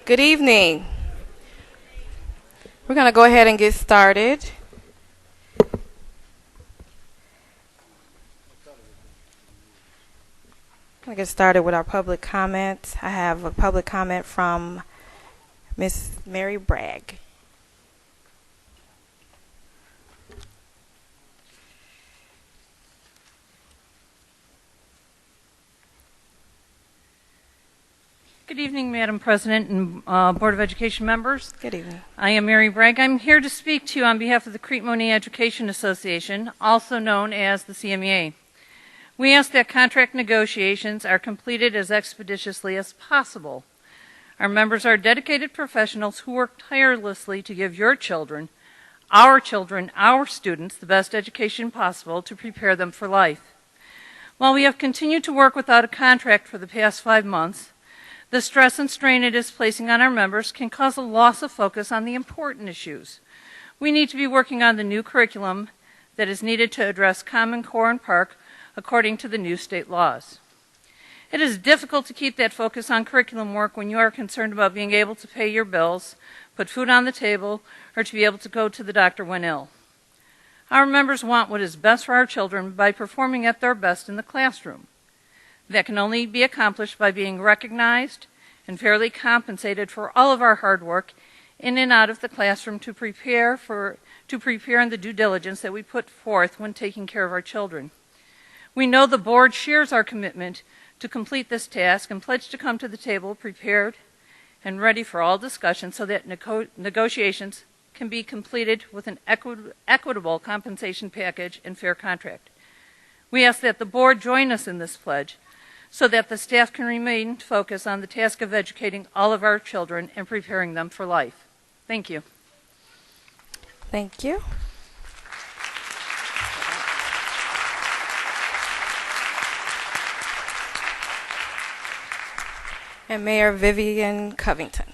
Good evening. We're going to go ahead and get started. Going to get started with our public comments. I have a public comment from Miss Mary Bragg. Good evening, Madam President and Board of Education members. Good evening. I am Mary Bragg. I'm here to speak to you on behalf of the Crete Monee Education Association, also known as the CMEA. We ask that contract negotiations are completed as expeditiously as possible. Our members are dedicated professionals who work tirelessly to give your children, our students, the best education possible to prepare them for life. While we have continued to work without a contract for the past 5 months, the stress and strain it is placing on our members can cause a loss of focus on the important issues. We need to be working on the new curriculum that is needed to address Common Core and Park according to the new state laws. It is difficult to keep that focus on curriculum work when you are concerned about being able to pay your bills, put food on the table, or to be able to go to the doctor when ill. Our members want what is best for our children by performing at their best in the classroom. That can only be accomplished by being recognized and fairly compensated for all of our hard work in and out of the classroom to prepare in the due diligence that we put forth when taking care of our children. We know the board shares our commitment to complete this task and pledge to come to the table prepared and ready for all discussion so that negotiations can be completed with an equitable compensation package and fair contract. We ask that the board join us in this pledge so that the staff can remain focused on the task of educating all of our children and preparing them for life. Thank you. Thank you. And Mayor Vivian Covington.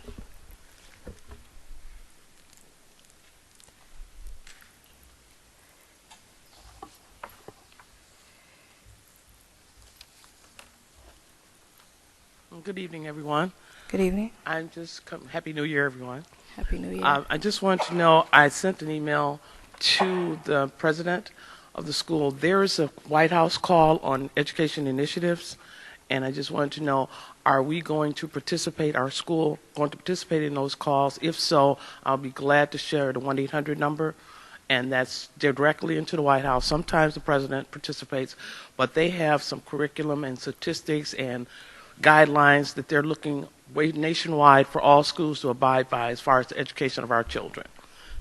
Good evening, everyone. Good evening. Happy New Year, everyone. Happy New Year. I just want to know, I sent an email to the president of the school. There is a White House call on education initiatives, and I just wanted to know, are we going to participate, our school going to participate in those calls? If so, I'll be glad to share the 1-800 number, and that's directly into the White House. Sometimes the president participates, but they have some curriculum and statistics and guidelines that they're looking nationwide for all schools to abide by as far as the education of our children.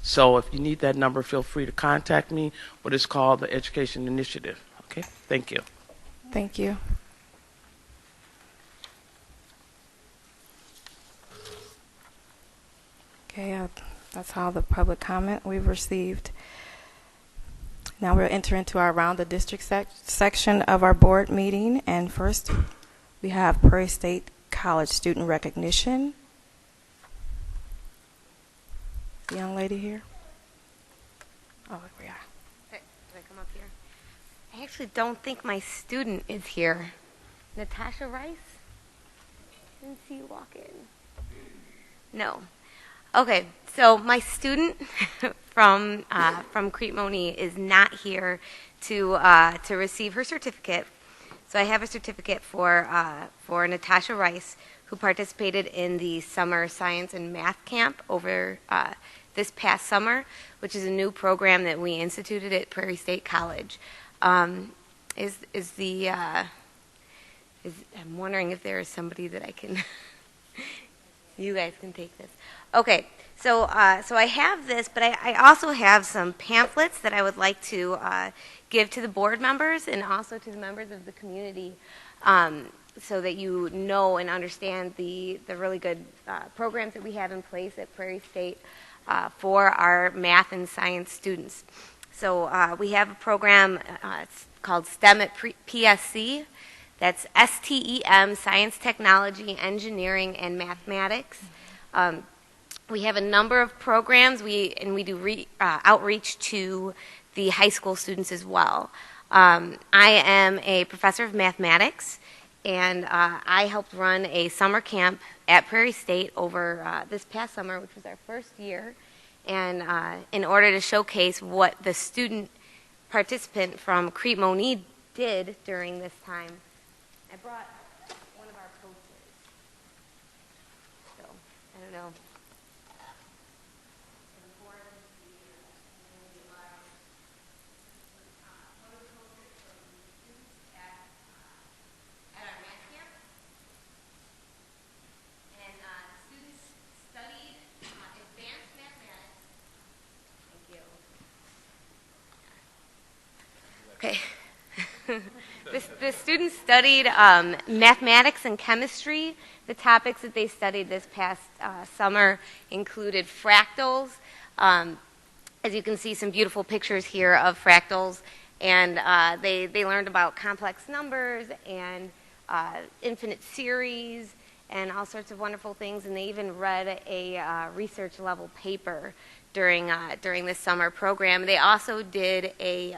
So if you need that number, feel free to contact me. What is called the Education Initiative. Okay, thank you. Thank you. Okay, that's all the public comment we've received. Now we'll enter into our round the district section of our board meeting, and first we have Prairie State College student recognition. The young lady here. Oh, here we are. Hey, can I come up here? I actually don't think my student is here. Natasha Rice? Didn't see you walk in. No. Okay, so my student from Crete Monee is not here to receive her certificate. So I have a certificate for Natasha Rice, who participated in the summer science and math camp over this past summer, which is a new program that we instituted at Prairie State College. I'm wondering if there is somebody that I can. You guys can take this. Okay, so I have this, but I also have some pamphlets that I would like to give to the board members and also to the members of the community, so that you know and understand the really good programs that we have in place at Prairie State for our math and science students. So we have a program it's called STEM at PSC. That's STEM, Science, Technology, Engineering, and Mathematics. We have a number of programs, and we do outreach to the high school students as well. I am a professor of mathematics, and I helped run a summer camp at Prairie State over this past summer, which was our first year. And in order to showcase what the student participant from Crete Monee did during this time, I brought one of our posters. So, I don't know. At our math camp, and students studied advanced mathematics. Thank you. Okay. The students studied mathematics and chemistry. The topics that they studied this past summer included fractals. As you can see, some beautiful pictures here of fractals. And they learned about complex numbers and infinite series and all sorts of wonderful things. And they even read a research level paper during this summer program. They also did a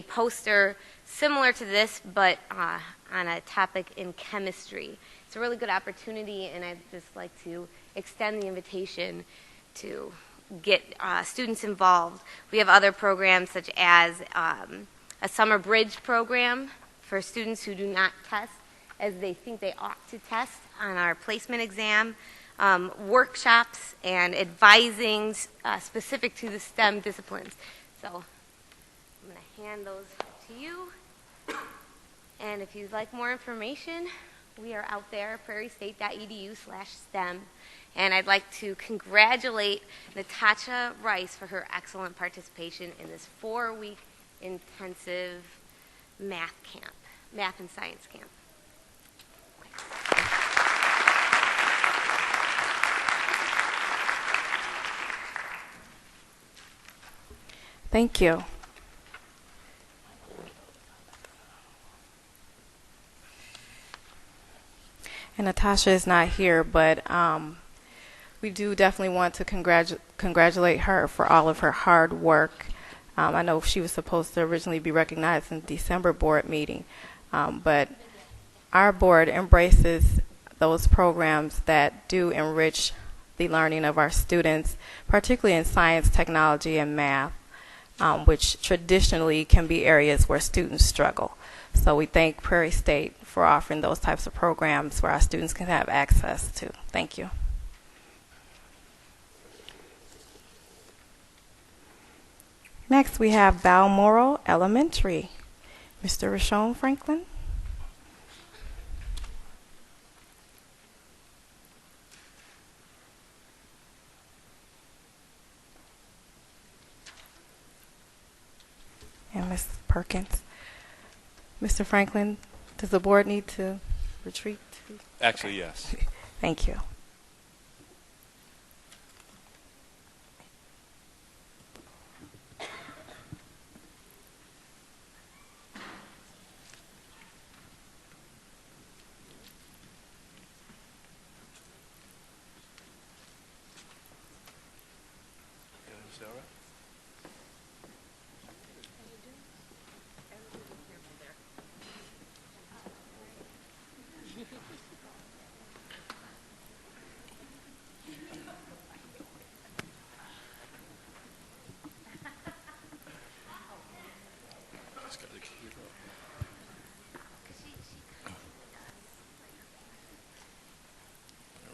poster similar to this, but on a topic in chemistry. It's a really good opportunity, and I'd just like to extend the invitation to get students involved. We have other programs such as a summer bridge program for students who do not test as they think they ought to test on our placement exam, workshops and advising specific to the STEM disciplines. So I'm going to hand those to you. And if you'd like more information, we are out there, prairiestate.edu/STEM. And I'd like to congratulate Natasha Rice for her excellent participation in this 4-week intensive math and science camp. Thank you. And Natasha is not here, but we do definitely want to congratulate her for all of her hard work. I know she was supposed to originally be recognized in the December board meeting, but our board embraces those programs that do enrich the learning of our students, particularly in science, technology, and math, which traditionally can be areas where students struggle. So we thank Prairie State for offering those types of programs where our students can have access to. Thank you. Next, we have Balmoral Elementary. Mr. Rashawn Franklin. And Ms. Perkins. Mr. Franklin, does the board need to retreat? Actually, yes. Thank you.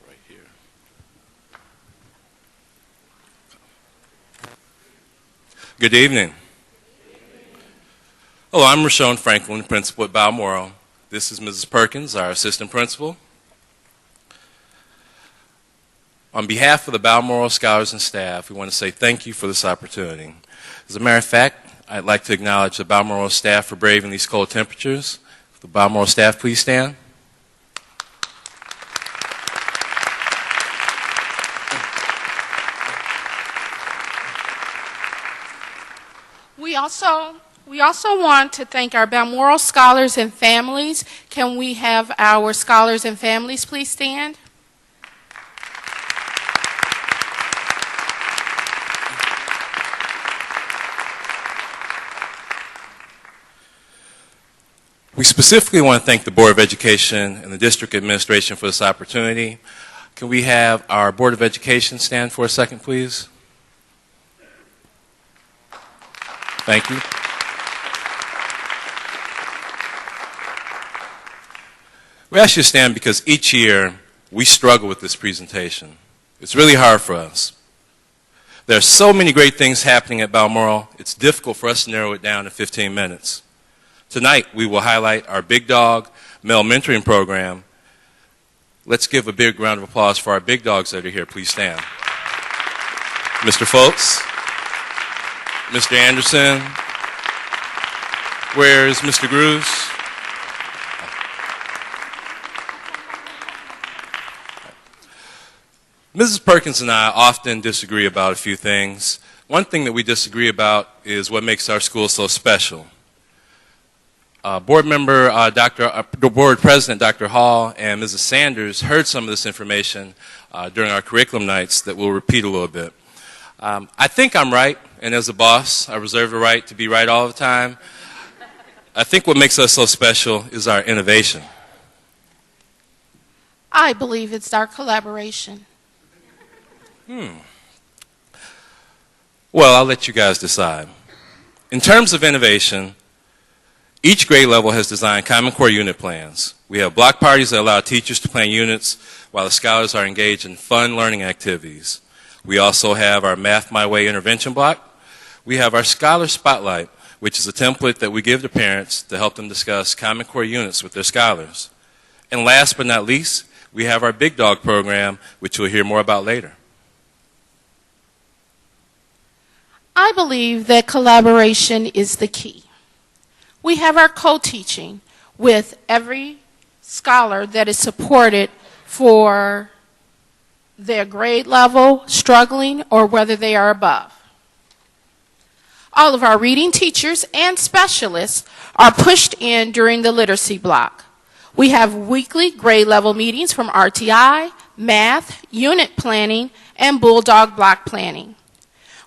Right here. Good evening. Hello, I'm Rashawn Franklin, principal at Balmoral. This is Mrs. Perkins, our assistant principal. On behalf of the Balmoral scholars and staff, we want to say thank you for this opportunity. As a matter of fact, I'd like to acknowledge the Balmoral staff for braving these cold temperatures. The Balmoral staff, please stand. We also want to thank our Balmoral scholars and families. Can we have our scholars and families please stand? We specifically want to thank the Board of Education and the district administration for this opportunity. Can we have our Board of Education stand for a second, please? Thank you. We ask you to stand because each year we struggle with this presentation. It's really hard for us. There are so many great things happening at Balmoral, it's difficult for us to narrow it down to 15 minutes. Tonight, we will highlight our Big Dog Male Mentoring Program. Let's give a big round of applause for our big dogs that are here. Please stand. Mr. Foltz, Mr. Anderson, where's Mr. Gruz? Mrs. Perkins and I often disagree about a few things. One thing that we disagree about is what makes our school so special. Board President Dr. Hall and Mrs. Sanders heard some of this information during our curriculum nights that we'll repeat a little bit. I think I'm right, and as a boss, I reserve the right to be right all the time. I think what makes us so special is our innovation. I believe it's our collaboration. Well, I'll let you guys decide. In terms of innovation, each grade level has designed Common Core unit plans. We have block parties that allow teachers to plan units while the scholars are engaged in fun learning activities. We also have our Math My Way intervention block. We have our Scholar Spotlight, which is a template that we give to parents to help them discuss Common Core units with their scholars. And last but not least, we have our Big Dog program, which you'll hear more about later. I believe that collaboration is the key. We have our co-teaching with every scholar that is supported for their grade level, struggling, or whether they are above. All of our reading teachers and specialists are pushed in during the literacy block. We have weekly grade level meetings from RTI, math, unit planning, and Bulldog block planning.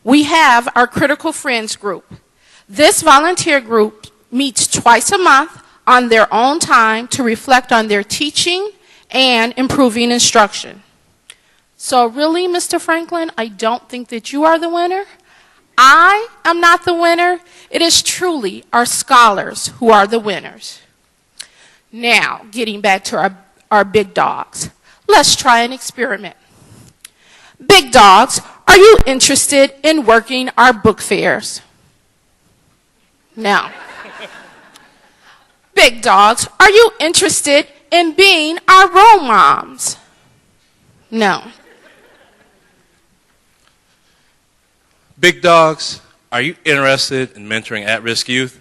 We have our Critical Friends group. This volunteer group meets twice a month on their own time to reflect on their teaching and improving instruction. So really, Mr. Franklin, I don't think that you are the winner. I am not the winner. It is truly our scholars who are the winners. Now, getting back to our big dogs, let's try an experiment. Big dogs, are you interested in working our book fairs? No. Big dogs, are you interested in being our role moms? No. Big dogs, are you interested in mentoring at-risk youth?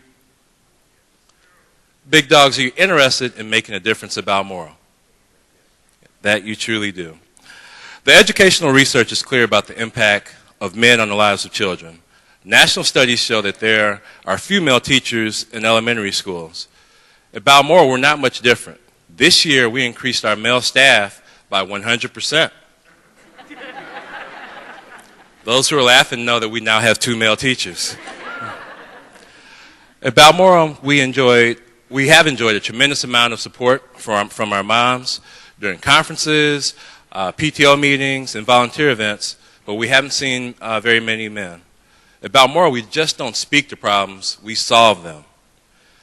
Big dogs, are you interested in making a difference at Balmoral? That you truly do. The educational research is clear about the impact of men on the lives of children. National studies show that there are few male teachers in elementary schools. At Balmoral, we're not much different. This year, we increased our male staff by 100%. Those who are laughing know that we now have 2 male teachers. At Balmoral, we have enjoyed a tremendous amount of support from our moms during conferences, PTO meetings, and volunteer events, but we haven't seen very many men. At Balmoral, we just don't speak to problems, we solve them.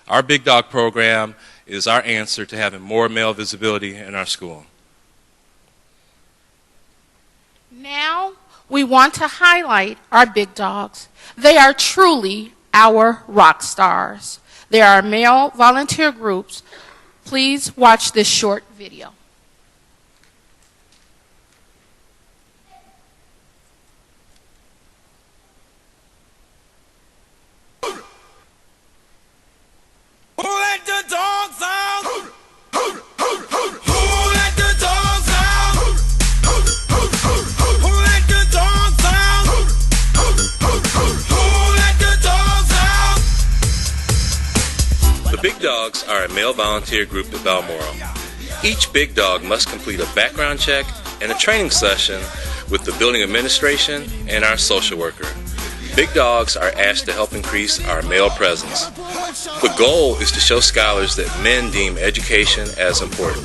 Our Big Dog program is our answer to having more male visibility in our school. Now, we want to highlight our big dogs. They are truly our rock stars. They are male volunteer groups. Please watch this short video. Who let the dogs out? Who let the dogs out? Who let the dogs out? Who let the dogs out? The Big Dogs are a male volunteer group at Balmoral. Each Big Dog must complete a background check and a training session with the building administration and our social worker. Big Dogs are asked to help increase our male presence. The goal is to show scholars that men deem education as important.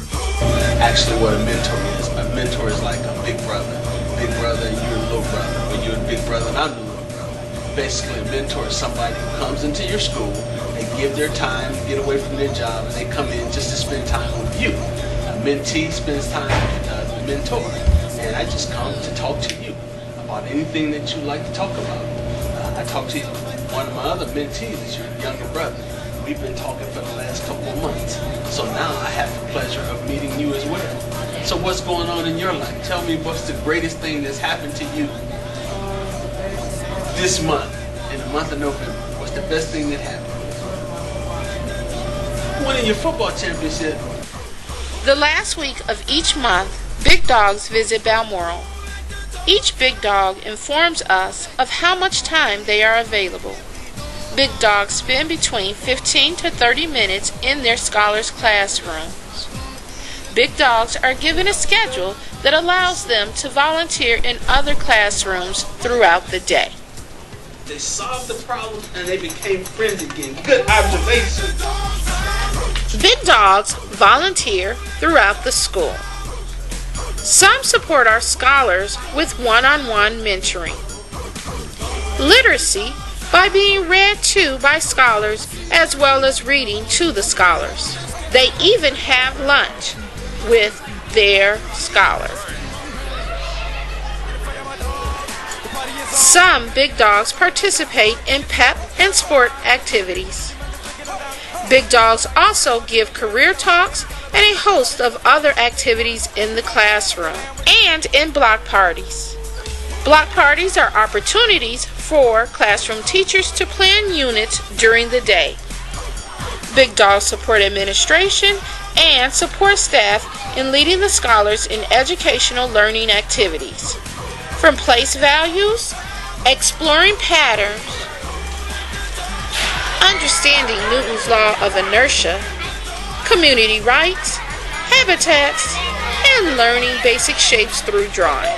Actually, what a mentor is like a big brother. Big brother and you're a little brother. Or you're a big brother and I'm the little brother. Basically, a mentor is somebody who comes into your school, they give their time to get away from their job, and they come in just to spend time with you. A mentee spends time with the mentor. And I just come to talk to you about anything that you like to talk about. I talk to you. One of my other mentees is your younger brother. We've been talking for the last couple of months. So now I have the pleasure of meeting you as well. So what's going on in your life? Tell me what's the greatest thing that's happened to you this month, in the month of November. What's the best thing that happened? Winning your football championship. The last week of each month, Big Dogs visit Balmoral. Each Big Dog informs us of how much time they are available. Big Dogs spend between 15 to 30 minutes in their scholars' classrooms. Big Dogs are given a schedule that allows them to volunteer in other classrooms throughout the day. They solved the problem and they became friends again. Good observation. Big Dogs volunteer throughout the school. Some support our scholars with one-on-one mentoring. Literacy by being read to by scholars as well as reading to the scholars. They even have lunch with their scholar. Some Big Dogs participate in pep and sport activities. Big Dogs also give career talks and a host of other activities in the classroom and in block parties. Block parties are opportunities for classroom teachers to plan units during the day. Big Dogs support administration and support staff in leading the scholars in educational learning activities. From place values, exploring patterns, understanding Newton's law of inertia, community rights, habitats, and learning basic shapes through drawing.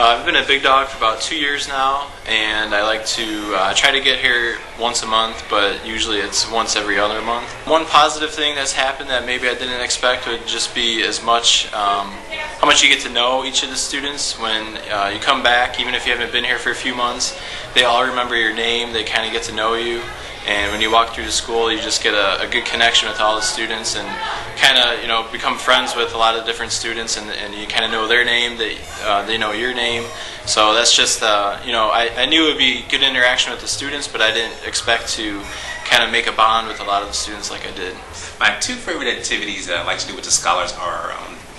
I've been a Big Dog for about 2 years now, and I like to try to get here once a month, but usually it's once every other month. One positive thing that's happened that maybe I didn't expect would just be as much how much you get to know each of the students. When you come back, even if you haven't been here for a few months, they all remember your name, they kind of get to know you. And when you walk through the school, you just get a good connection with all the students and kind of, become friends with a lot of different students, and you kind of know their name, they know your name. So that's just, I knew it would be good interaction with the students, but I didn't expect to kind of make a bond with a lot of the students like I did. My two favorite activities that I like to do with the scholars are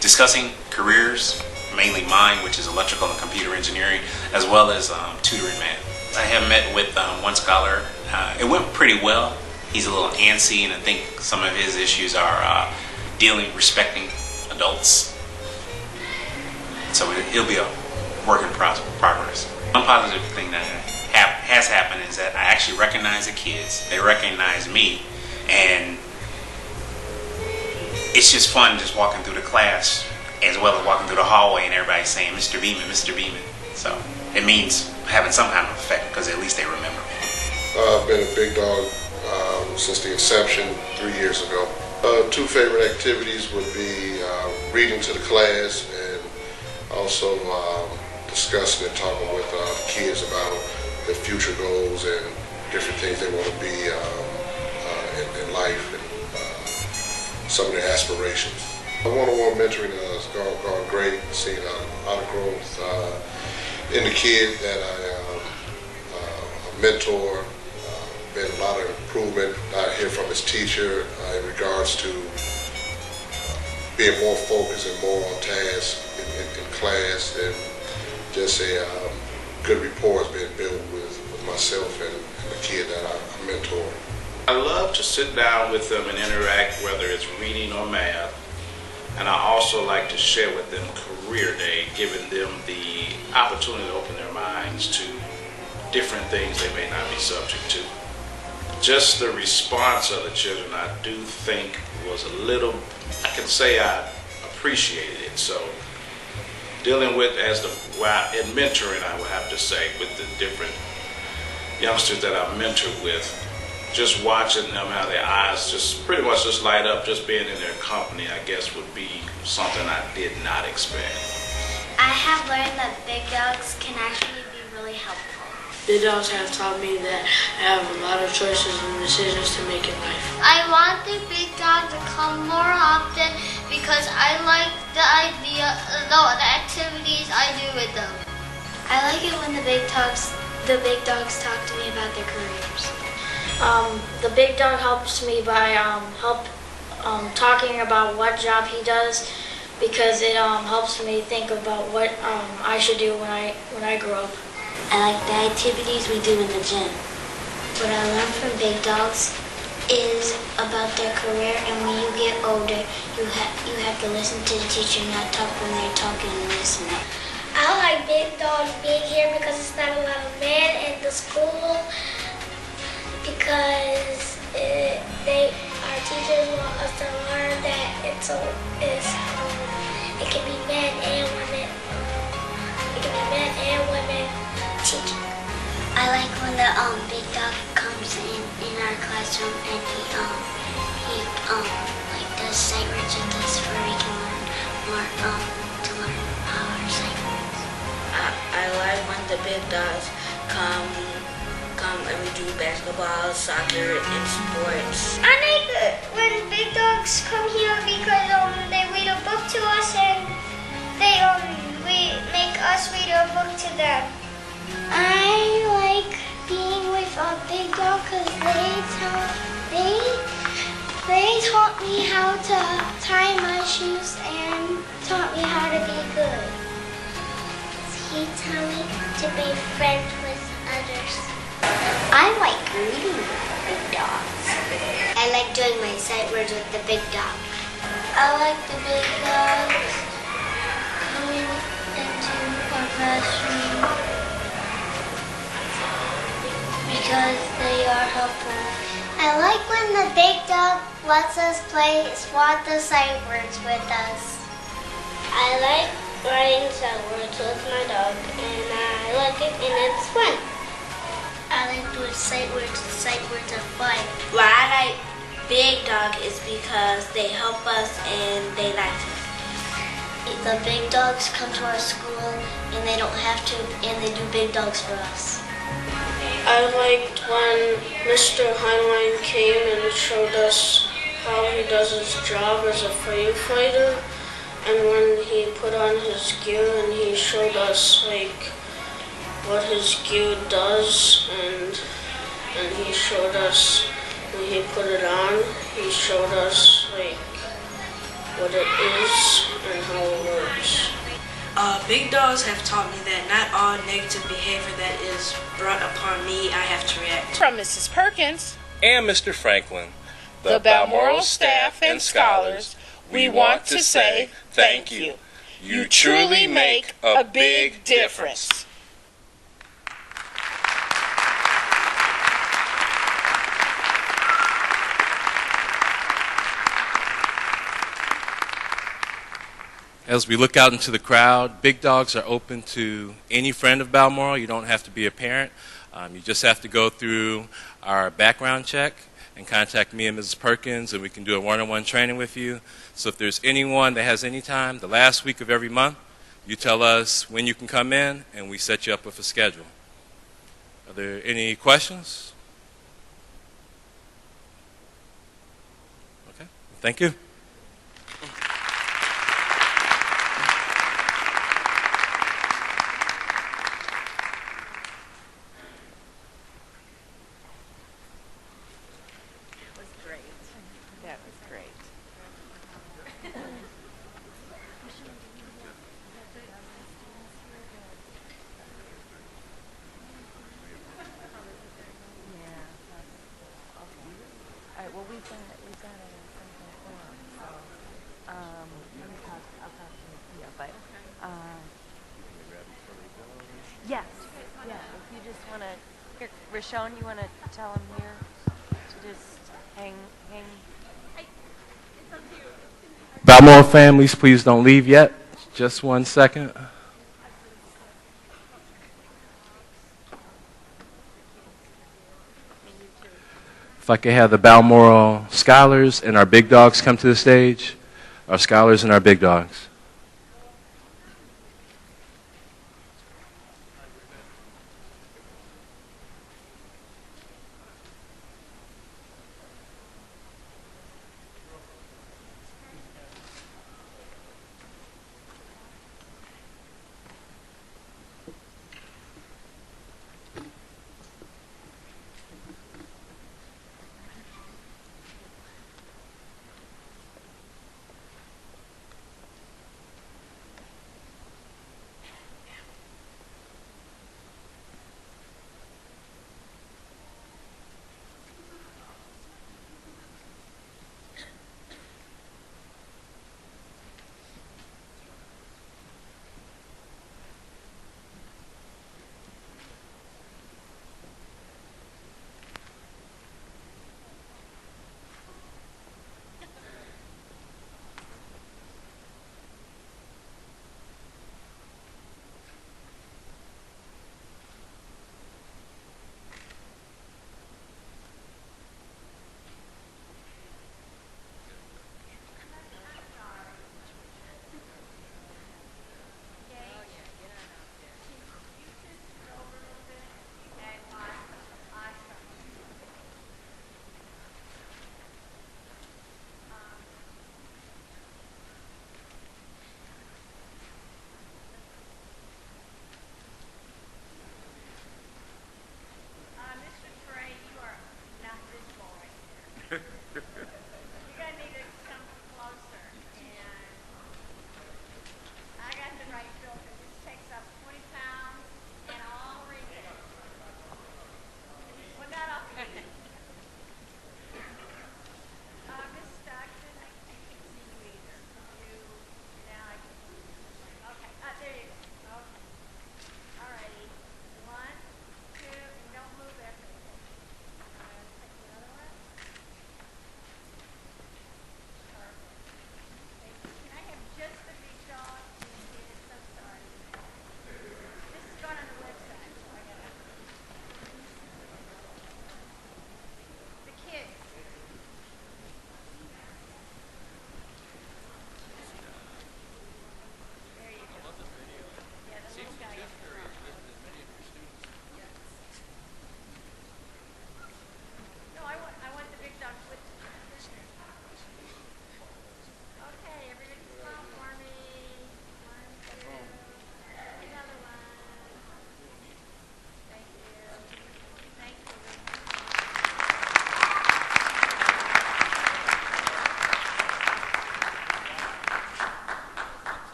discussing careers, mainly mine, which is electrical and computer engineering, as well as tutoring math. I have met with one scholar. It went pretty well. He's a little antsy, and I think some of his issues are respecting adults. So it'll be a work in progress. One positive thing that has happened is that I actually recognize the kids. They recognize me, and it's just fun just walking through the class as well as walking through the hallway and everybody saying, "Mr. Beeman, Mr. Beeman." So it means having some kind of effect because at least they remember me. I've been a Big Dog since the inception 3 years ago. Two favorite activities would be reading to the class and also discussing and talking with the kids about their future goals and different things they want to be in life and some of their aspirations. One-on-one mentoring has gone great, seeing a lot of growth in the kid that I mentor. Been a lot of improvement I hear from his teacher in regards to being more focused and more on task in class, and just a good rapport has been built with myself and the kid that I mentor. I love to sit down with them and interact, whether it's reading or math, and I also like to share with them Career Day, giving them the opportunity to open their minds to different things they may not be subject to. Just the response of the children, I do think was a little, I can say I appreciated it. So dealing with and mentoring, I would have to say, with the different youngsters that I mentored with, just watching them, how their eyes just pretty much just light up, just being in their company, I guess would be something I did not expect. I have learned that big dogs can actually be really helpful. Big dogs have taught me that I have a lot of choices and decisions to make in life. I want the big dog to come more often because I like the idea of the activities I do with them. I like it when the big dogs talk to me about their careers. The big dog helps me by talking about what job he does, because it helps me think about what I should do when I grow up. I like the activities we do in the gym. What I learned from big dogs is about their career, and when you get older, you have to listen to the teacher, not talk when they're talking, and listen up. I like big dogs being here because it's not a lot of men in the school, because our teachers want us to learn that it can be men and women. It can be men and women teaching. I like when the big dog comes in our classroom and he does sight words with us where we can learn more to learn our sight words. I like when the big dogs come and we do basketball, soccer, and sports. I like it when big dogs come here because they read a book to us and we make us read a book to them. I like being with a big dog because they taught me how to tie my shoes and taught me how to be good. He taught me to be friends with others. I like reading with big dogs. I like doing my sight words with the big dog. I like the big dogs coming into our classroom because they are helpful. I like when the big dog lets us play swat the sight words with us. I like writing sight words with my dog, and I like it, and it's fun. I like doing sight words. Sight words are fun. Why I like big dog is because they help us and they like us. The big dogs come to our school and they don't have to, and they do big dogs for us. I liked when Mr. Heinlein came and showed us how he does his job as a firefighter, and when he put on his gear and he showed us what his gear does, and he showed us when he put it on, he showed us what it is and how it works. Big dogs have taught me that not all negative behavior that is brought upon me, I have to react. From Mrs. Perkins And Mr. Franklin, the Balmoral staff and scholars, we want to say thank you. You truly make a big difference. As we look out into the crowd, big dogs are open to any friend of Balmoral. You don't have to be a parent. You just have to go through our background check and contact me and Mrs. Perkins, and we can do a one-on-one training with you. So if there's anyone that has any time, the last week of every month, you tell us when you can come in, and we set you up with a schedule. Are there any questions? Okay, thank you. Yes. Yeah. If you just want to, here, Rashon, you want to tell him here to just hang. Balmoral families, please don't leave yet. Just 1 second. If I could have the Balmoral Scholars and our Big Dogs come to the stage. Our Scholars and our Big Dogs.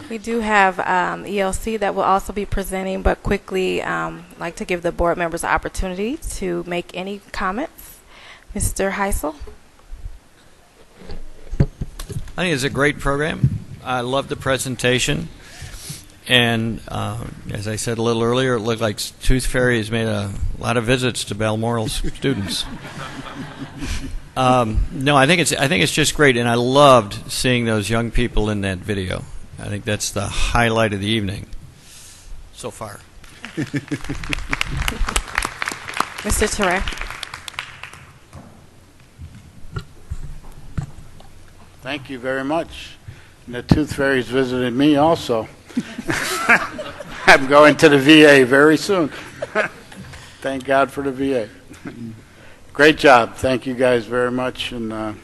We do have ELC that will also be presenting, but quickly like to give the board members the opportunity to make any comments. Mr. Heisel? I think it's a great program. I love the presentation. And as I said a little earlier, it looked like Tooth Fairy has made a lot of visits to Balmoral students. No, I think it's just great, and I loved seeing those young people in that video. I think that's the highlight of the evening so far. Mr. Terray? Thank you very much. And the Tooth Fairy's visited me also. I'm going to the VA very soon. Thank God for the VA. Great job. Thank you guys very much, and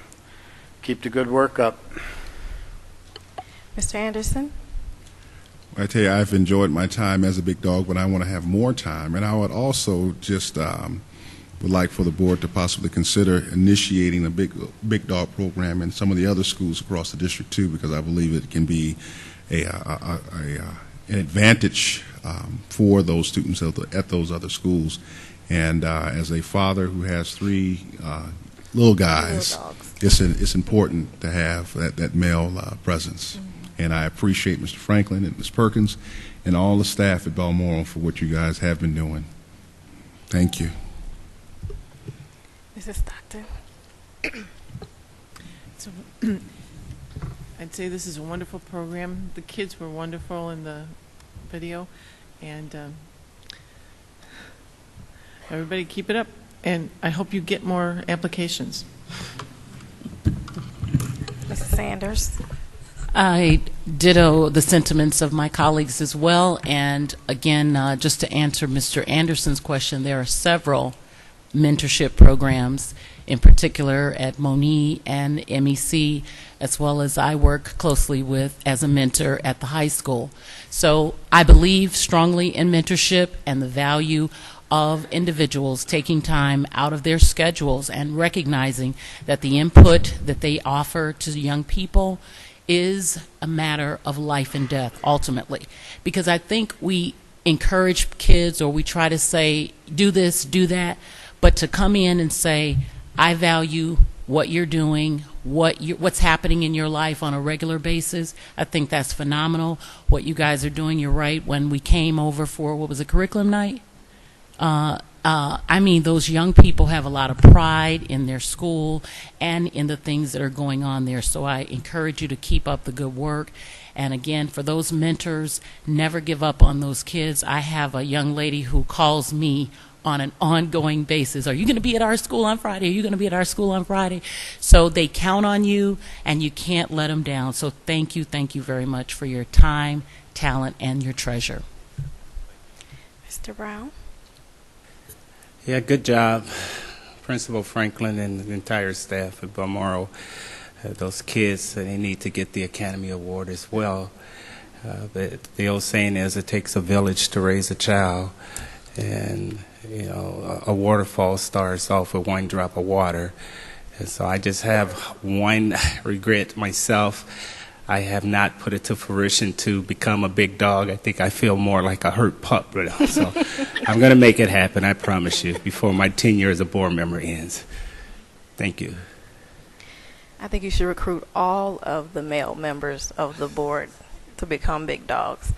keep the good work up. Mr. Anderson? I tell you, I've enjoyed my time as a big dog, but I want to have more time. And I would also just would like for the board to possibly consider initiating a big dog program in some of the other schools across the district too, because I believe it can be an advantage for those students at those other schools. And as a father who has 3 little guys, it's important to have that male presence. And I appreciate Mr. Franklin and Ms. Perkins and all the staff at Balmoral for what you guys have been doing. Thank you. Mrs. Stockton. So, I'd say this is a wonderful program. The kids were wonderful in the video, and everybody keep it up. And I hope you get more applications. Mrs. Sanders. I ditto the sentiments of my colleagues as well. And again, just to answer Mr. Anderson's question, there are several mentorship programs, in particular at Monee and MEC, as well as I work closely with as a mentor at the high school. So I believe strongly in mentorship and the value of individuals taking time out of their schedules and recognizing that the input that they offer to young people is a matter of life and death ultimately. Because I think we encourage kids, or we try to say, do this, do that, but to come in and say, I value what you're doing, what's happening in your life on a regular basis, I think that's phenomenal. What you guys are doing, you're right. When we came over for, what was it, curriculum night? I mean, those young people have a lot of pride in their school and in the things that are going on there. So I encourage you to keep up the good work. And again, for those mentors, never give up on those kids. I have a young lady who calls me on an ongoing basis. Are you going to be at our school on Friday? Are you going to be at our school on Friday? So they count on you, and you can't let them down. So thank you very much for your time, talent, and your treasure. Mr. Brown. Yeah, good job, Principal Franklin and the entire staff at Balmoral. Those kids, they need to get the Academy Award as well. But the old saying is, it takes a village to raise a child. And, you know, a waterfall starts off with one drop of water. And so I just have one regret myself. I have not put it to fruition to become a big dog. I think I feel more like a hurt pup. So I'm going to make it happen, I promise you, before my tenure as a board member ends. Thank you. I think you should recruit all of the male members of the board to become big dogs.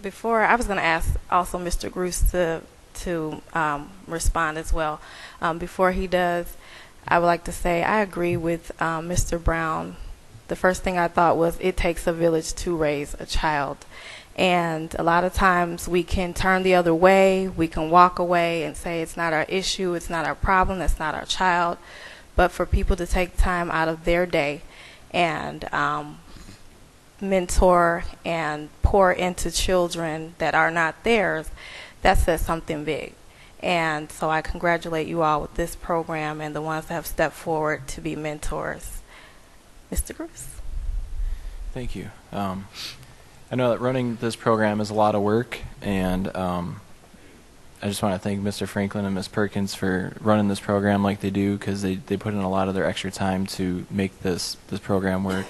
Before, I was going to ask also Mr. Gruce to respond as well. Before he does, I would like to say I agree with Mr. Brown. The first thing I thought was it takes a village to raise a child. And a lot of times we can turn the other way. We can walk away and say it's not our issue, it's not our problem, that's not our child. But for people to take time out of their day and mentor and pour into children that are not theirs, that says something big. And so I congratulate you all with this program and the ones that have stepped forward to be mentors. Mr. Bruce. Thank you. I know that running this program is a lot of work, and I just want to thank Mr. Franklin and Ms. Perkins for running this program like they do, because they put in a lot of their extra time to make this program work.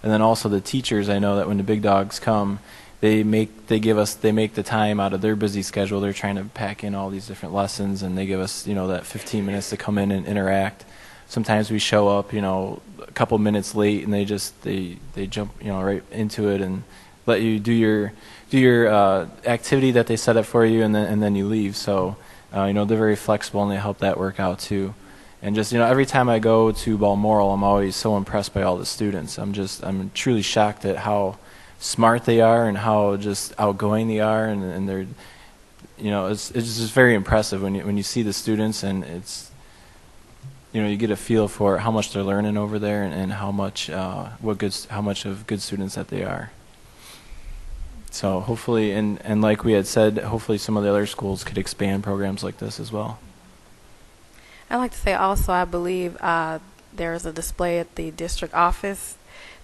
And then also the teachers, I know that when the big dogs come, they make the time out of their busy schedule. They're trying to pack in all these different lessons, and they give us, that 15 minutes to come in and interact. Sometimes we show up, a couple minutes late, and they jump, right into it and let you do your activity that they set up for you, and then you leave. So, they're very flexible, and they help that work out too. And just, every time I go to Balmoral, I'm always so impressed by all the students. I'm truly shocked at how smart they are and how just outgoing they are, and they're, it's just very impressive when you see the students, and it's, you get a feel for how much they're learning over there, and how much how much of good students that they are. So hopefully, and like we had said, hopefully some of the other schools could expand programs like this as well. I'd like to say also, I believe there's a display at the district office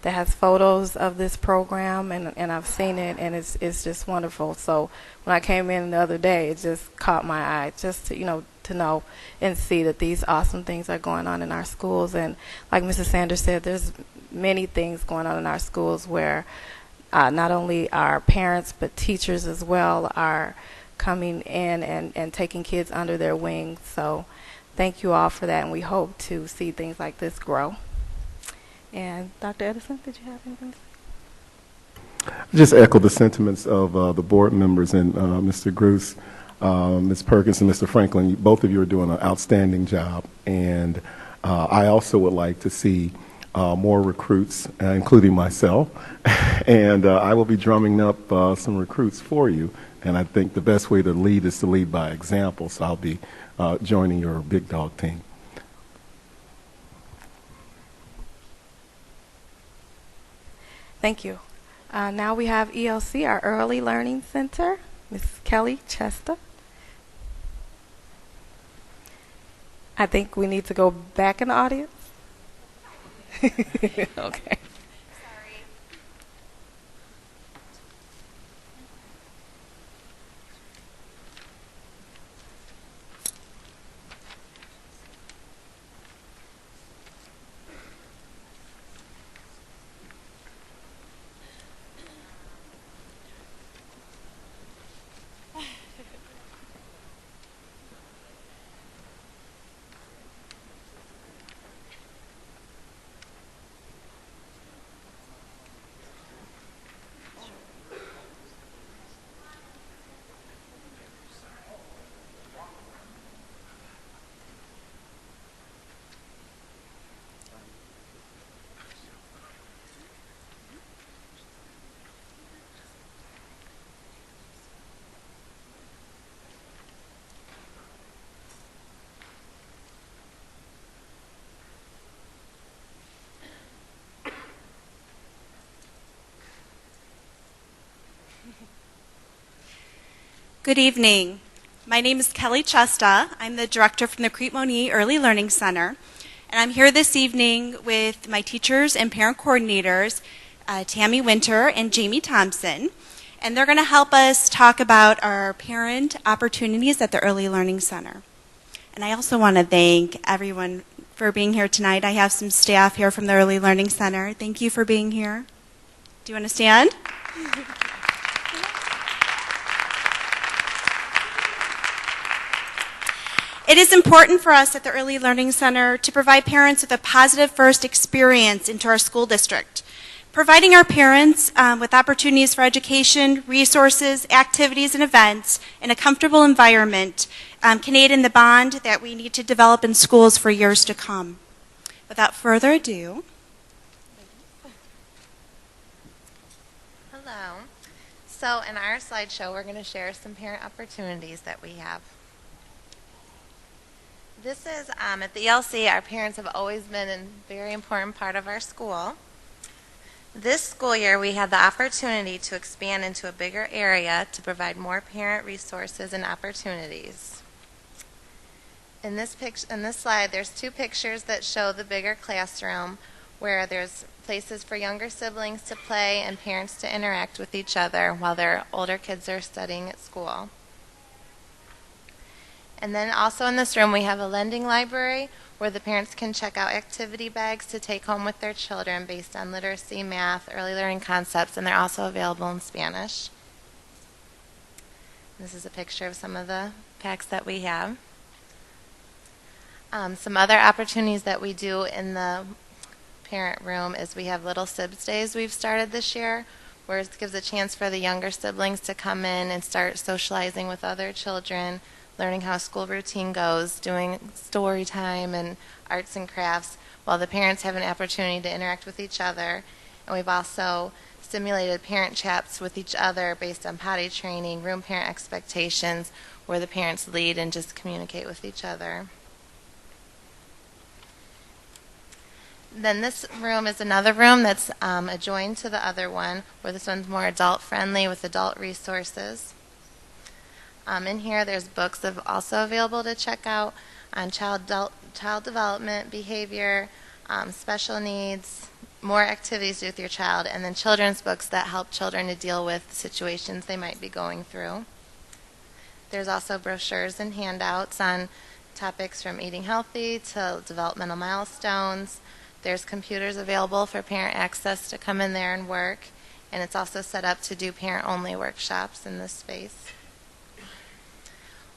that has photos of this program, and I've seen it, and it's just wonderful. So when I came in the other day, it just caught my eye, just to know and see that these awesome things are going on in our schools. And like Mrs. Sanders said, there's many things going on in our schools where not only our parents but teachers as well are coming in and taking kids under their wings. So thank you all for that, and we hope to see things like this grow. And Dr. Edison, did you have anything to say? Just echo the sentiments of the board members and Mr. Gruce, Ms. Perkins, and Mr. Franklin. Both of you are doing an outstanding job, and I also would like to see more recruits, including myself, and I will be drumming up some recruits for you. And I think the best way to lead is to lead by example, so I'll be joining your Big Dog team. Thank you. Now we have ELC, our Early Learning Center, Ms. Kelly Chester. I think we need to go back in the audience. Okay. Good evening. My name is Kelly Chesta. I'm the director from the Crete Monee Early Learning Center. And I'm here this evening with my teachers and parent coordinators, Tammy Winter and Jamie Thompson. And they're going to help us talk about our parent opportunities at the Early Learning Center. And I also want to thank everyone for being here tonight. I have some staff here from the Early Learning Center. Thank you for being here. Do you want to stand? It is important for us at the Early Learning Center to provide parents with a positive first experience into our school district. Providing our parents with opportunities for education, resources, activities, and events in a comfortable environment can aid in the bond that we need to develop in schools for years to come. Without further ado. Hello. So in our slideshow, we're going to share some parent opportunities that we have. This is, at the ELC, our parents have always been a very important part of our school. This school year, we had the opportunity to expand into a bigger area to provide more parent resources and opportunities. In this slide, there's two pictures that show the bigger classroom where there's places for younger siblings to play and parents to interact with each other while their older kids are studying at school. And then also in this room, we have a lending library where the parents can check out activity bags to take home with their children based on literacy, math, early learning concepts, and they're also available in Spanish. This is a picture of some of the packs that we have. Some other opportunities that we do in the parent room is we have Little Sibs Days we've started this year, where it gives a chance for the younger siblings to come in and start socializing with other children, learning how a school routine goes, doing story time and arts and crafts, while the parents have an opportunity to interact with each other. And we've also stimulated parent chats with each other based on potty training, room parent expectations, where the parents lead and just communicate with each other. Then this room is another room that's adjoined to the other one, where this one's more adult-friendly with adult resources. In here, there's books also available to check out on child development, behavior, special needs, more activities to do with your child, and then children's books that help children to deal with situations they might be going through. There's also brochures and handouts on topics from eating healthy to developmental milestones. There's computers available for parent access to come in there and work, and it's also set up to do parent-only workshops in this space.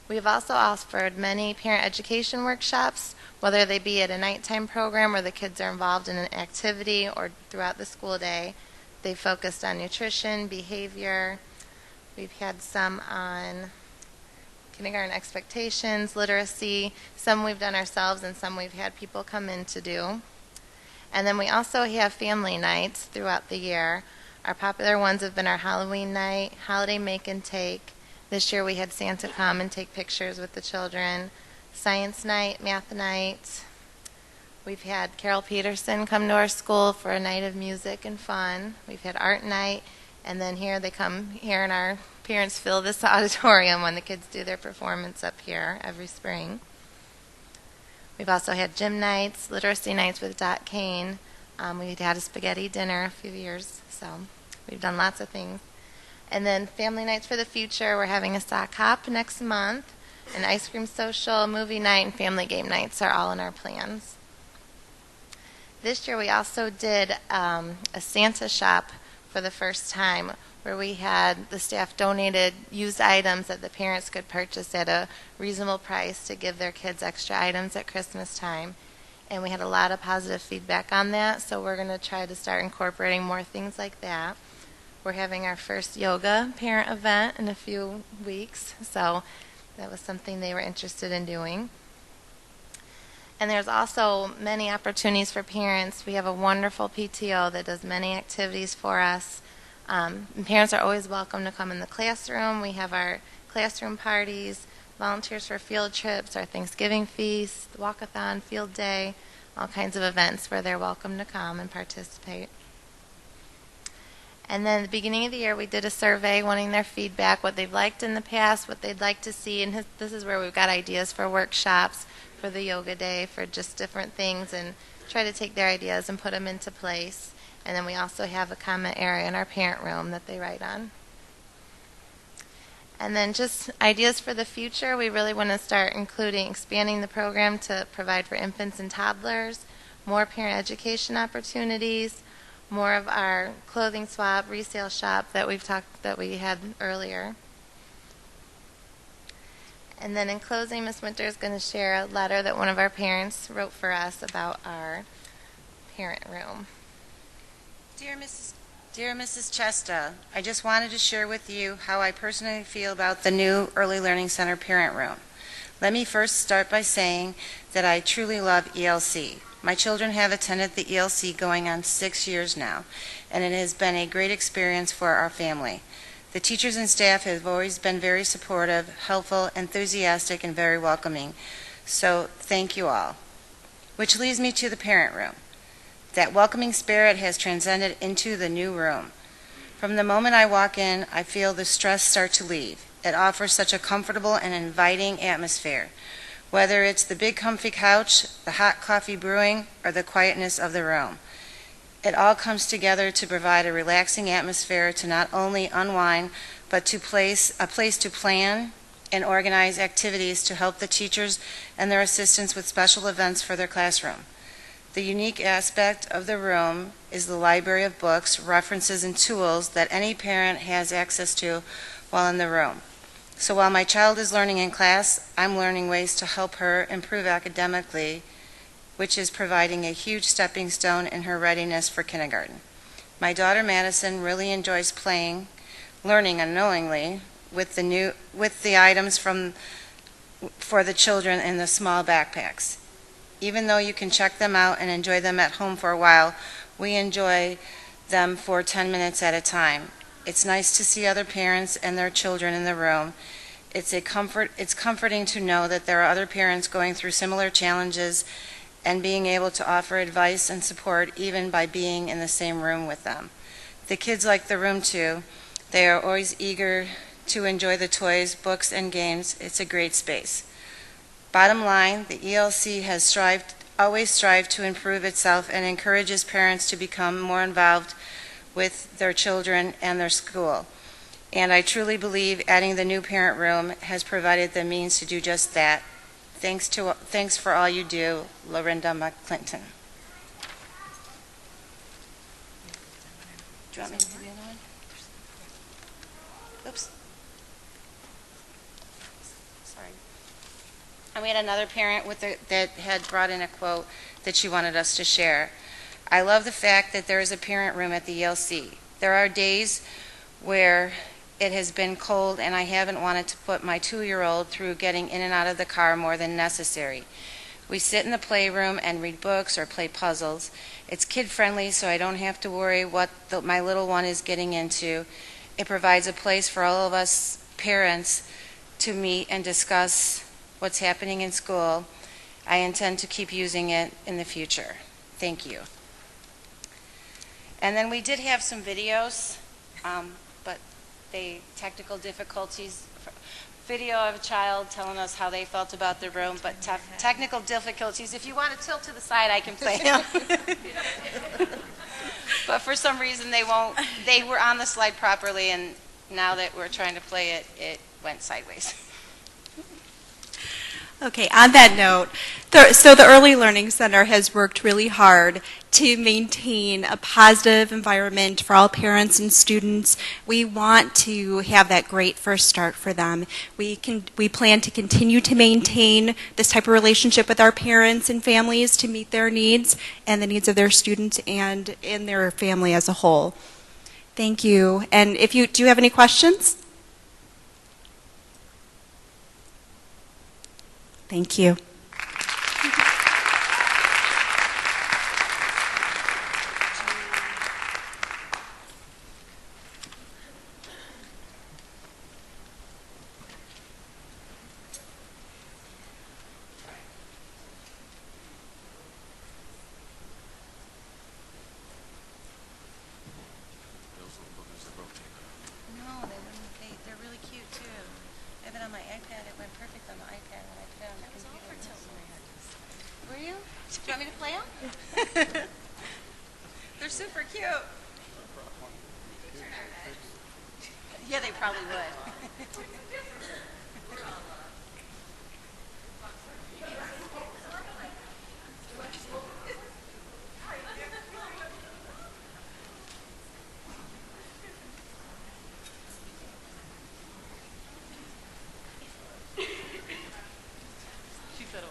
We've also offered many parent education workshops, whether they be at a nighttime program where the kids are involved in an activity or throughout the school day. They focused on nutrition, behavior. We've had some on kindergarten expectations, literacy. Some we've done ourselves and some we've had people come in to do. And then we also have family nights throughout the year. Our popular ones have been our Halloween night, holiday make and take. This year we had Santa come and take pictures with the children. Science night, math night. We've had Carol Peterson come to our school for a night of music and fun. We've had art night, and then here they come here and our parents fill this auditorium when the kids do their performance up here every spring. We've also had gym nights, literacy nights with Dot Kane. We had a spaghetti dinner a few years, so we've done lots of things. And then family nights for the future. We're having a sock hop next month, an ice cream social, movie night, and family game nights are all in our plans. This year we also did a Santa shop for the first time, where we had the staff donated used items that the parents could purchase at a reasonable price to give their kids extra items at Christmas time. And we had a lot of positive feedback on that, so we're going to try to start incorporating more things like that. We're having our first yoga parent event in a few weeks, so that was something they were interested in doing. And there's also many opportunities for parents. We have a wonderful PTO that does many activities for us. And parents are always welcome to come in the classroom. We have our classroom parties, volunteers for field trips, our Thanksgiving feast, walkathon, field day, all kinds of events where they're welcome to come and participate. And then at the beginning of the year, we did a survey wanting their feedback, what they've liked in the past, what they'd like to see. And this is where we've got ideas for workshops, for the yoga day, for just different things, and try to take their ideas and put them into place. And then we also have a comment area in our parent room that they write on. And then just ideas for the future, we really want to start expanding the program to provide for infants and toddlers, more parent education opportunities, more of our clothing swap, resale shop that we had earlier. And then in closing, Ms. Winter is going to share a letter that one of our parents wrote for us about our parent room. Dear Mrs. Chesta, I just wanted to share with you how I personally feel about the new Early Learning Center parent room. Let me first start by saying that I truly love ELC. My children have attended the ELC going on 6 years now, and it has been a great experience for our family. The teachers and staff have always been very supportive, helpful, enthusiastic, and very welcoming. So thank you all. Which leads me to the parent room. That welcoming spirit has transcended into the new room. From the moment I walk in, I feel the stress start to leave. It offers such a comfortable and inviting atmosphere. Whether it's the big comfy couch, the hot coffee brewing, or the quietness of the room. It all comes together to provide a relaxing atmosphere to not only unwind, but a place to plan and organize activities to help the teachers and their assistants with special events for their classroom. The unique aspect of the room is the library of books, references, and tools that any parent has access to while in the room. So while my child is learning in class, I'm learning ways to help her improve academically, which is providing a huge stepping stone in her readiness for kindergarten. My daughter Madison really enjoys learning unknowingly with the items for the children in the small backpacks. Even though you can check them out and enjoy them at home for a while, we enjoy them for 10 minutes at a time. It's nice to see other parents and their children in the room. It's comforting to know that there are other parents going through similar challenges and being able to offer advice and support even by being in the same room with them. The kids like the room too. They are always eager to enjoy the toys, books, and games. It's a great space. Bottom line, the ELC has always strived to improve itself and encourages parents to become more involved with their children and their school. And I truly believe adding the new parent room has provided the means to do just that. Thanks for all you do, Lorinda McClinton. Do you want me to do the other one? Oops. Sorry. And we had another parent that had brought in a quote that she wanted us to share. I love the fact that there is a parent room at the ELC. There are days where it has been cold and I haven't wanted to put my 2-year-old through getting in and out of the car more than necessary. We sit in the playroom and read books or play puzzles. It's kid-friendly, so I don't have to worry what my little one is getting into. It provides a place for all of us parents to meet and discuss what's happening in school. I intend to keep using it in the future. Thank you. And then we did have some videos, but technical difficulties. Video of a child telling us how they felt about the room, but technical difficulties. If you want to tilt to the side, I can play them. But for some reason, they were on the slide properly, and now that we're trying to play it, it went sideways. Okay, on that note, so the Early Learning Center has worked really hard to maintain a positive environment for all parents and students. We want to have that great first start for them. We plan to continue to maintain this type of relationship with our parents and families to meet their needs and the needs of their students and in their family as a whole. Thank you. And do you have any questions? Thank you. No, they're really cute too. I have it on my iPad. It went perfect on the iPad when I put it on the computer. Were you? Do you want me to play them? They're super cute. Yeah, they probably would. She said okay.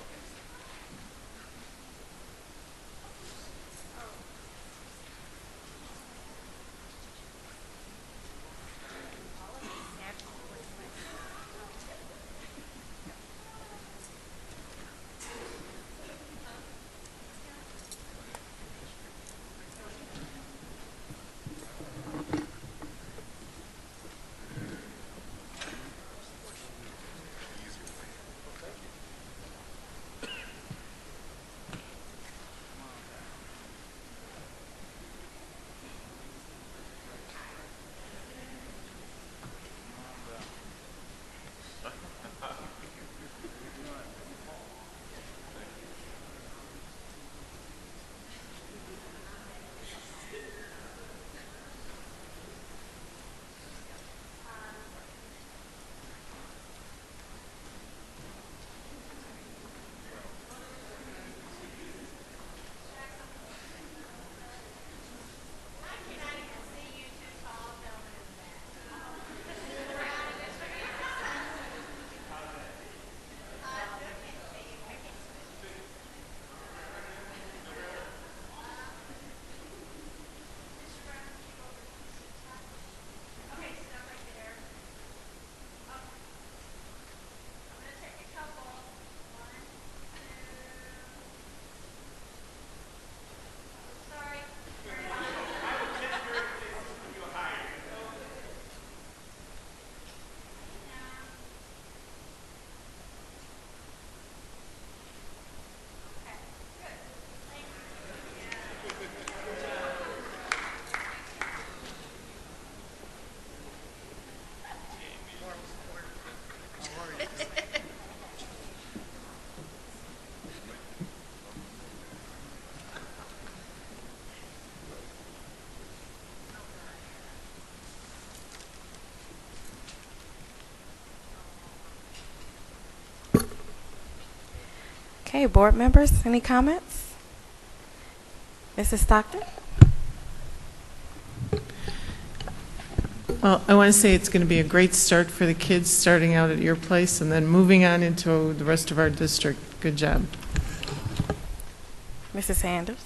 Okay, board members, any comments? Mrs. Stockton? Well, I want to say it's going to be a great start for the kids starting out at your place and then moving on into the rest of our district. Good job. Mrs. Sanders?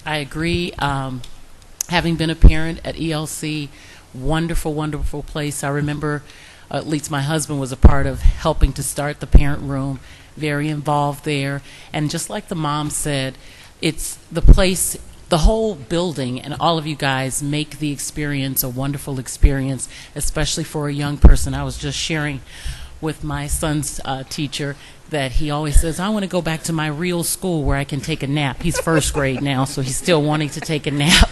I agree. Having been a parent at ELC, wonderful, wonderful place. I remember, at least my husband was a part of helping to start the parent room, very involved there. And just like the mom said, it's the place, the whole building, and all of you guys make the experience a wonderful experience, especially for a young person. I was just sharing with my son's teacher that he always says, I want to go back to my real school where I can take a nap. He's first grade now, so he's still wanting to take a nap.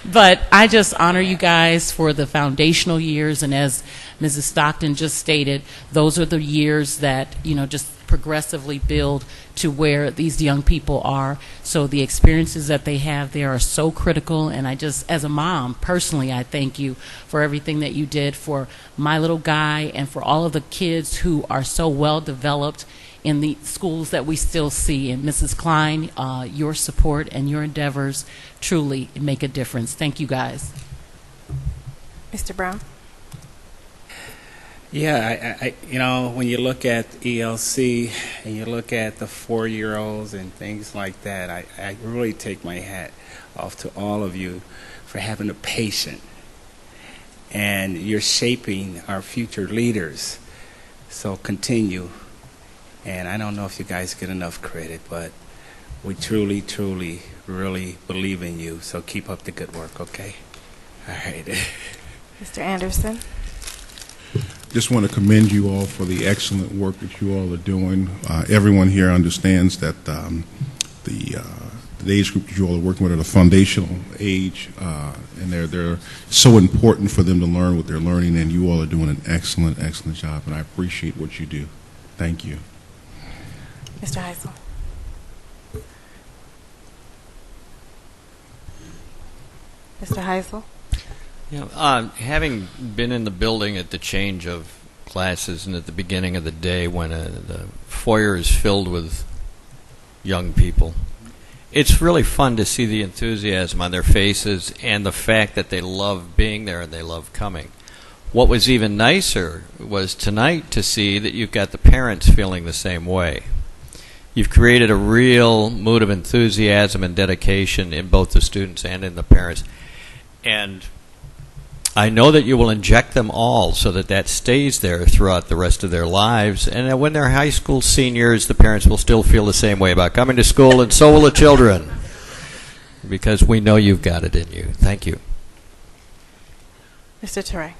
But I just honor you guys for the foundational years, and as Mrs. Stockton just stated, those are the years that, you know, just progressively build to where these young people are. So the experiences that they have there are so critical, and I just, as a mom, personally, I thank you for everything that you did for my little guy and for all of the kids who are so well developed in the schools that we still see. And Mrs. Klein, your support and your endeavors truly make a difference. Thank you, guys. Mr. Brown? Yeah, I you know, when you look at ELC and you look at the 4-year-olds and things like that, I really take my hat off to all of you for having the patience. And you're shaping our future leaders. So continue. And I don't know if you guys get enough credit, but we truly, truly, really believe in you. So keep up the good work, okay? All right. Mr. Anderson? Just want to commend you all for the excellent work that you all are doing. Everyone here understands that the age group that you all are working with are the foundational age, and they're so important for them to learn what they're learning, and you all are doing an excellent, excellent job, and I appreciate what you do. Thank you. Mr. Heisel? Mr. Heisel? Yeah, having been in the building at the change of classes and at the beginning of the day when the foyer is filled with young people, it's really fun to see the enthusiasm on their faces and the fact that they love being there and they love coming. What was even nicer was tonight to see that you've got the parents feeling the same way. You've created a real mood of enthusiasm and dedication in both the students and in the parents. And I know that you will inject them all so that that stays there throughout the rest of their lives. And that when they're high school seniors, the parents will still feel the same way about coming to school, and so will the children. Because we know you've got it in you. Thank you. Mr. Teray?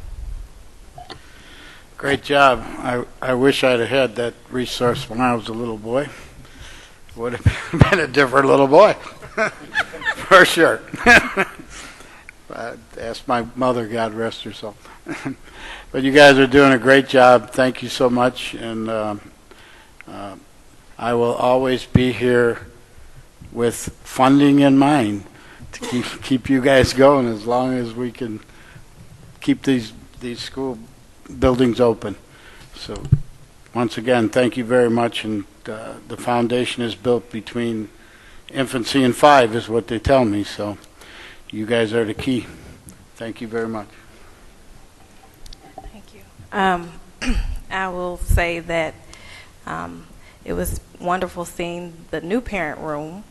Great job. I wish I'd have had that resource when I was a little boy. Would have been a different little boy, for sure. Ask my mother, God rest her soul. But you guys are doing a great job. Thank you so much. And I will always be here with funding in mind to keep you guys going as long as we can keep these school buildings open. So once again, thank you very much. And the foundation is built between infancy and 5 is what they tell me. So you guys are the key. Thank you very much. Thank you. I will say that it was wonderful seeing the new parent room.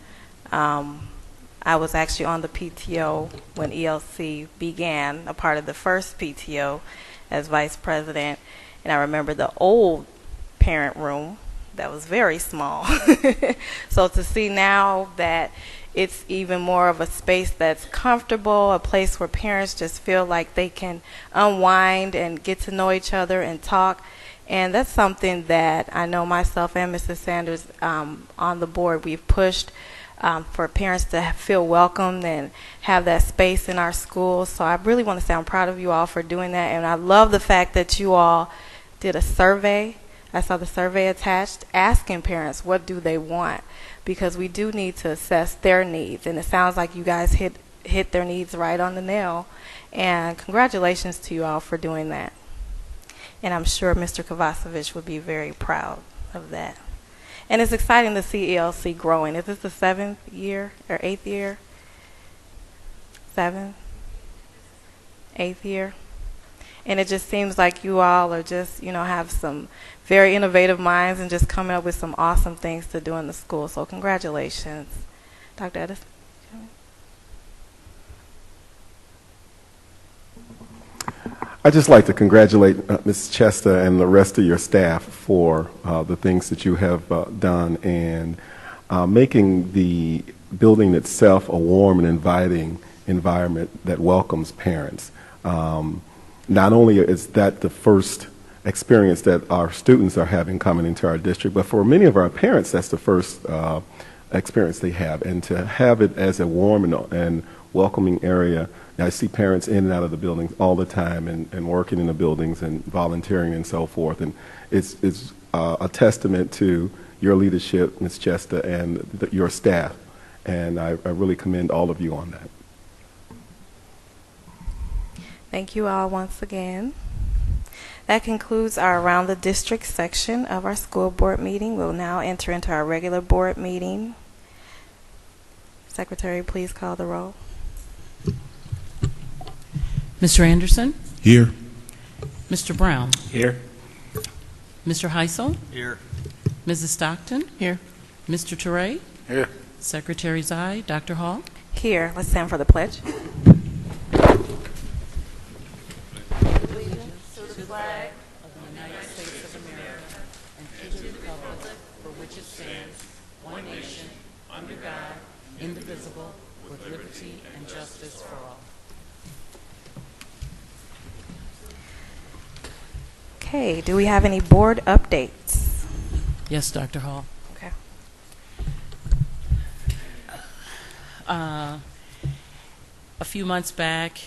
I was actually on the PTO when ELC began, a part of the first PTO as vice president, and I remember the old parent room that was very small. So to see now that it's even more of a space that's comfortable, a place where parents just feel like they can unwind and get to know each other and talk. And that's something that I know myself and Mrs. Sanders on the board, we've pushed for parents to feel welcomed and have that space in our schools. So I really want to say I'm proud of you all for doing that. And I love the fact that you all did a survey. I saw the survey attached, asking parents what do they want, because we do need to assess their needs. And it sounds like you guys hit their needs right on the nail. And congratulations to you all for doing that. And I'm sure Mr. Kovacevic would be very proud of that. And it's exciting to see ELC growing. Is this the 7th year or 8th year? 7th? 8th year. And it just seems like you all are just, have some very innovative minds and just coming up with some awesome things to do in the school. So congratulations. Dr. Edison? I'd just like to congratulate Ms. Chester and the rest of your staff for the things that you have done and making the building itself a warm and inviting environment that welcomes parents. Not only is that the first experience that our students are having coming into our district, but for many of our parents, that's the first experience they have. And to have it as a warm and welcoming area, I see parents in and out of the buildings all the time and working in the buildings and volunteering and so forth. And it's a testament to your leadership, Ms. Chester, and your staff. And I really commend all of you on that. Thank you all once again. That concludes our Around the District section of our school board meeting. We'll now enter into our regular board meeting. Secretary, please call the roll. Mr. Anderson? Here. Mr. Brown? Here. Mr. Heisel? Here. Mrs. Stockton? Here. Mr. Teray? Here. Secretary Zai? Dr. Hall? Here. Let's stand for the pledge. Flag of the United States of America and to the republic for which it stands, one nation, under God, indivisible, with liberty and justice for all. Okay, do we have any board updates? Yes, Dr. Hall. Okay. A few months back,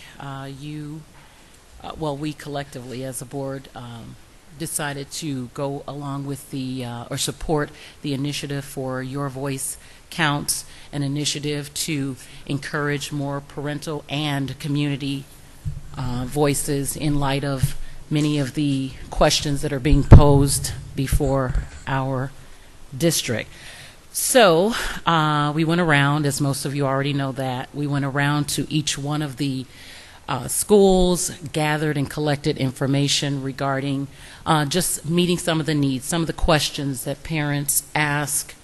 we collectively as a board decided to go along with or support the initiative for Your Voice Counts, an initiative to encourage more parental and community voices in light of many of the questions that are being posed before our district. So we went around, as most of you already know that, we went around to each one of the schools, gathered and collected information regarding just meeting some of the needs, some of the questions that parents ask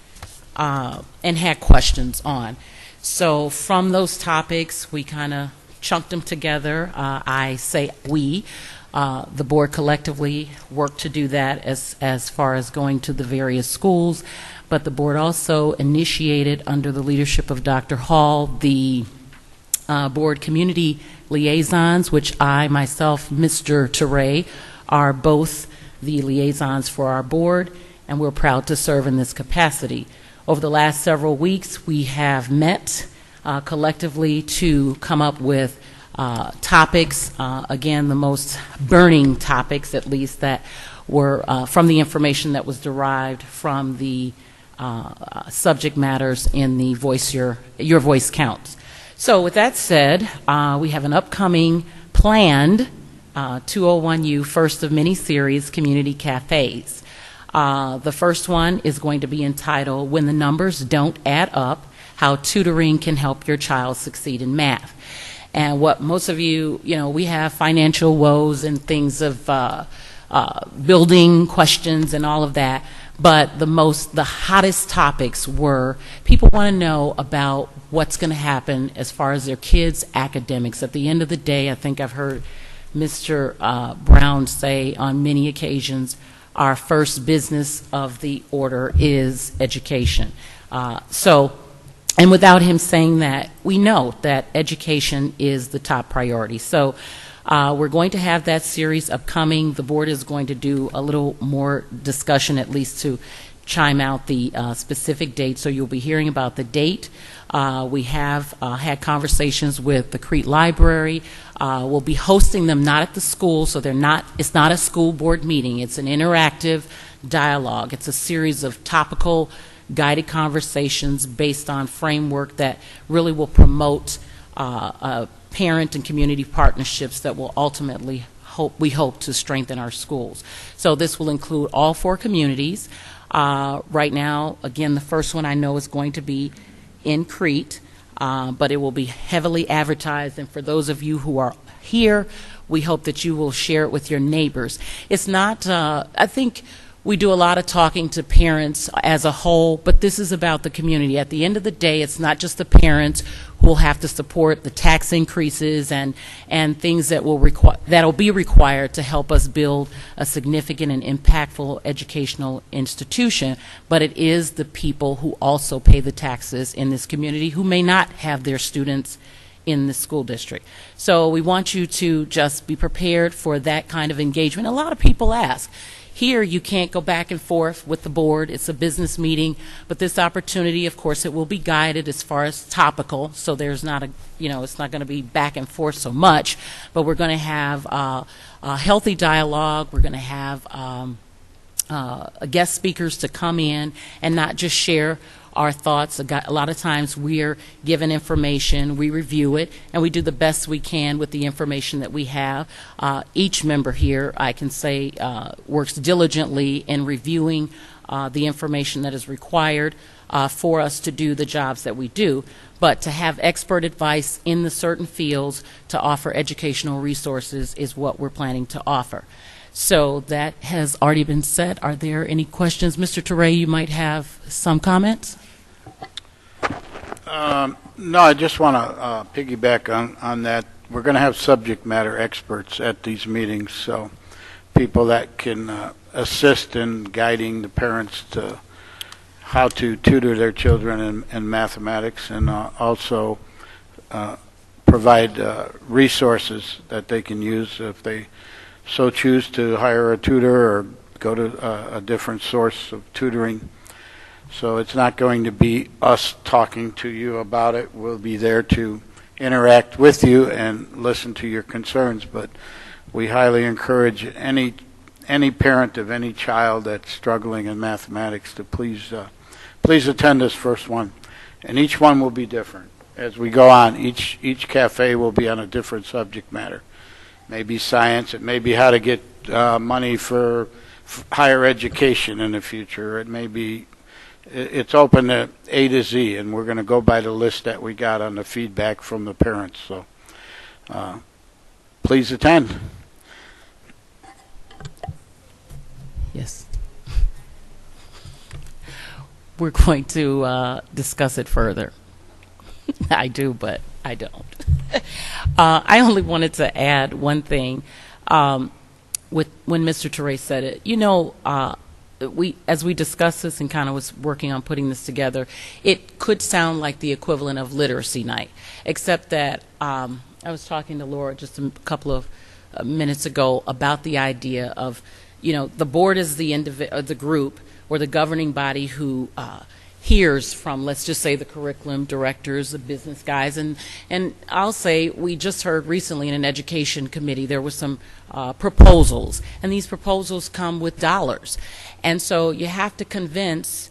and had questions on. So from those topics, we kind of chunked them together. I say we. The board collectively worked to do that as far as going to the various schools, but the board also initiated, under the leadership of Dr. Hall, the board community liaisons, which I, myself, Mr. Teray, are both the liaisons for our board, and we're proud to serve in this capacity. Over the last several weeks, we have met collectively to come up with topics, again, the most burning topics, at least, that were from the information that was derived from the subject matters in the Your Voice Counts. So with that said, we have an upcoming planned 201U first of many series community cafes. The first one is going to be entitled When the Numbers Don't Add Up, How Tutoring Can Help Your Child Succeed in Math. And what most of you, we have financial woes and things of building questions and all of that. But the hottest topics were people want to know about what's going to happen as far as their kids' academics. At the end of the day, I think I've heard Mr. Brown say on many occasions, our first business of the order is education. And without him saying that, we know that education is the top priority. So we're going to have that series upcoming. The board is going to do a little more discussion, at least to chime out the specific date. So you'll be hearing about the date. We have had conversations with the Crete Library. We'll be hosting them not at the school, so it's not a school board meeting. It's an interactive dialogue. It's a series of topical guided conversations based on framework that really will promote parent and community partnerships that will ultimately we hope to strengthen our schools. So this will include all 4 communities. Right now, again, the first one I know is going to be in Crete. but it will be heavily advertised. And for those of you who are here, we hope that you will share it with your neighbors. It's not, I think we do a lot of talking to parents as a whole, but this is about the community. At the end of the day, it's not just the parents who will have to support the tax increases and things that that'll be required to help us build a significant and impactful educational institution, but it is the people who also pay the taxes in this community who may not have their students in the school district. So we want you to just be prepared for that kind of engagement. A lot of people ask. Here, you can't go back and forth with the board. It's a business meeting, but this opportunity, of course, it will be guided as far as topical, so there's not it's not going to be back and forth so much, but we're going to have a healthy dialogue. We're going to have guest speakers to come in and not just share our thoughts. A lot of times we're given information, we review it, and we do the best we can with the information that we have. Each member here, I can say, works diligently in reviewing the information that is required for us to do the jobs that we do. But to have expert advice in the certain fields to offer educational resources is what we're planning to offer. So that has already been said. Are there any questions? Mr. Teray, you might have some comments? No, I just want to piggyback on that. We're going to have subject matter experts at these meetings, so people that can assist in guiding the parents to how to tutor their children in mathematics, and also provide resources that they can use if they so choose to hire a tutor or go to a different source of tutoring. So it's not going to be us talking to you about it. We'll be there to interact with you and listen to your concerns, but we highly encourage any parent of any child that's struggling in mathematics to please attend this first one. And each one will be different. As we go on, each cafe will be on a different subject matter. Maybe science, it may be how to get money for higher education in the future. It may be, it's open to A to Z, and we're going to go by the list that we got on the feedback from the parents. So please attend. Yes. We're going to discuss it further. I do, but I don't. I only wanted to add one thing. With when Mr. Teray said it, as we discussed this and kind of was working on putting this together, it could sound like the equivalent of literacy night, except that I was talking to Laura just a couple of minutes ago about the idea of, the board is the group or the governing body who hears from, let's just say, the curriculum directors, the business guys, and I'll say we just heard recently in an education committee there was some proposals, and these proposals come with dollars, and so you have to convince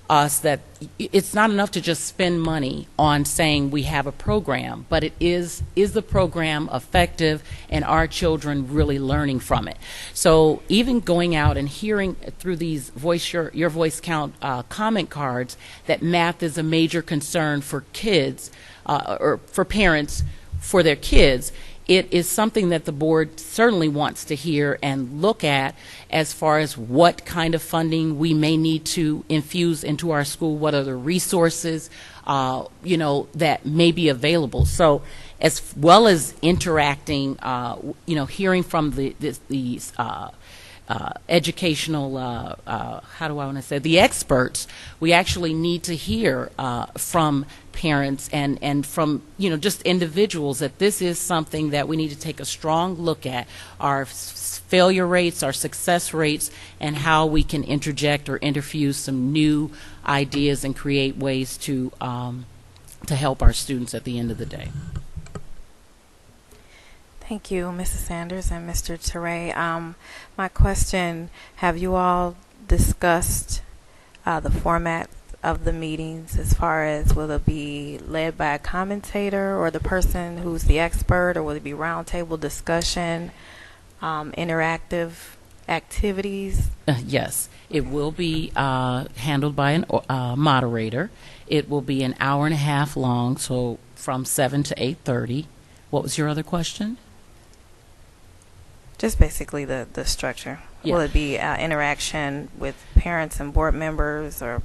us that it's not enough to just spend money on saying we have a program, but it is the program effective and are children really learning from it? So even going out and hearing through these your voice count comment cards that math is a major concern for kids or for parents for their kids, it is something that the board certainly wants to hear and look at as far as what kind of funding we may need to infuse into our school, what are the resources, that may be available. So as well as interacting, hearing from these educational, the experts, we actually need to hear from parents and from, just individuals that this is something that we need to take a strong look at, our failure rates, our success rates, and how we can interject or interfuse some new ideas and create ways to help our students at the end of the day. Thank you, Mrs. Sanders and Mr. Teray. My question, have you all discussed the format of the meetings as far as will it be led by a commentator or the person who's the expert, or will it be roundtable discussion, interactive activities? Yes, it will be handled by a moderator. It will be an hour and a half long, so from 7 to 8:30. What was your other question? Just basically the structure. Yeah. Will it be interaction with parents and board members, or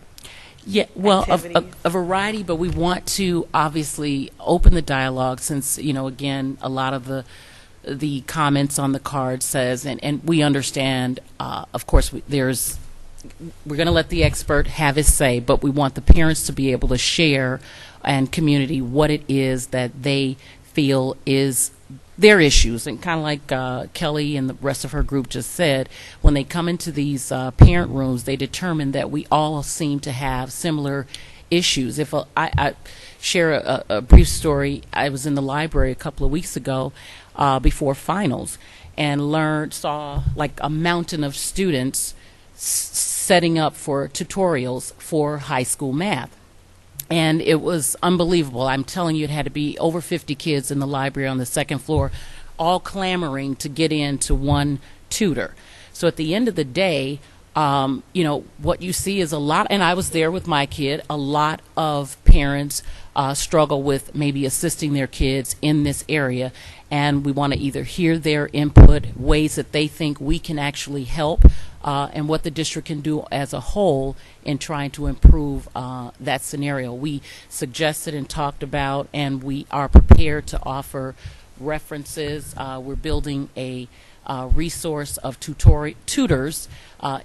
Yeah, well, activities? a variety, but we want to obviously open the dialogue since, again, a lot of the comments on the card says, and we understand, of course, we're going to let the expert have his say, but we want the parents to be able to share and community what it is that they feel is their issues. And kind of like Kelly and the rest of her group just said, when they come into these parent rooms, they determine that we all seem to have similar issues. If I share a brief story, I was in the library a couple of weeks ago before finals and saw like a mountain of students setting up for tutorials for high school math. And it was unbelievable. I'm telling you, it had to be over 50 kids in the library on the second floor, all clamoring to get into one tutor. So at the end of the day, what you see is a lot, and I was there with my kid, a lot of parents struggle with maybe assisting their kids in this area. And we want to either hear their input, ways that they think we can actually help, and what the district can do as a whole in trying to improve that scenario. We suggested and talked about, and we are prepared to offer references. We're building a resource of tutors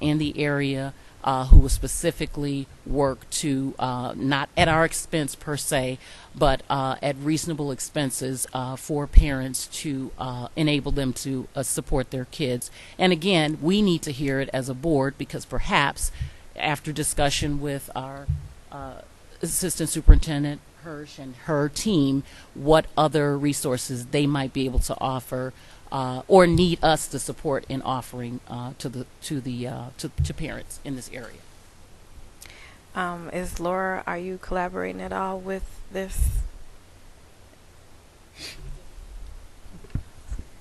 in the area who will specifically work to, not at our expense per se, but at reasonable expenses for parents to enable them to support their kids. And again, we need to hear it as a board because perhaps after discussion with our assistant superintendent, Hirsch, and her team, what other resources they might be able to offer or need us to support in offering to parents in this area. Is Laura, are you collaborating at all with this?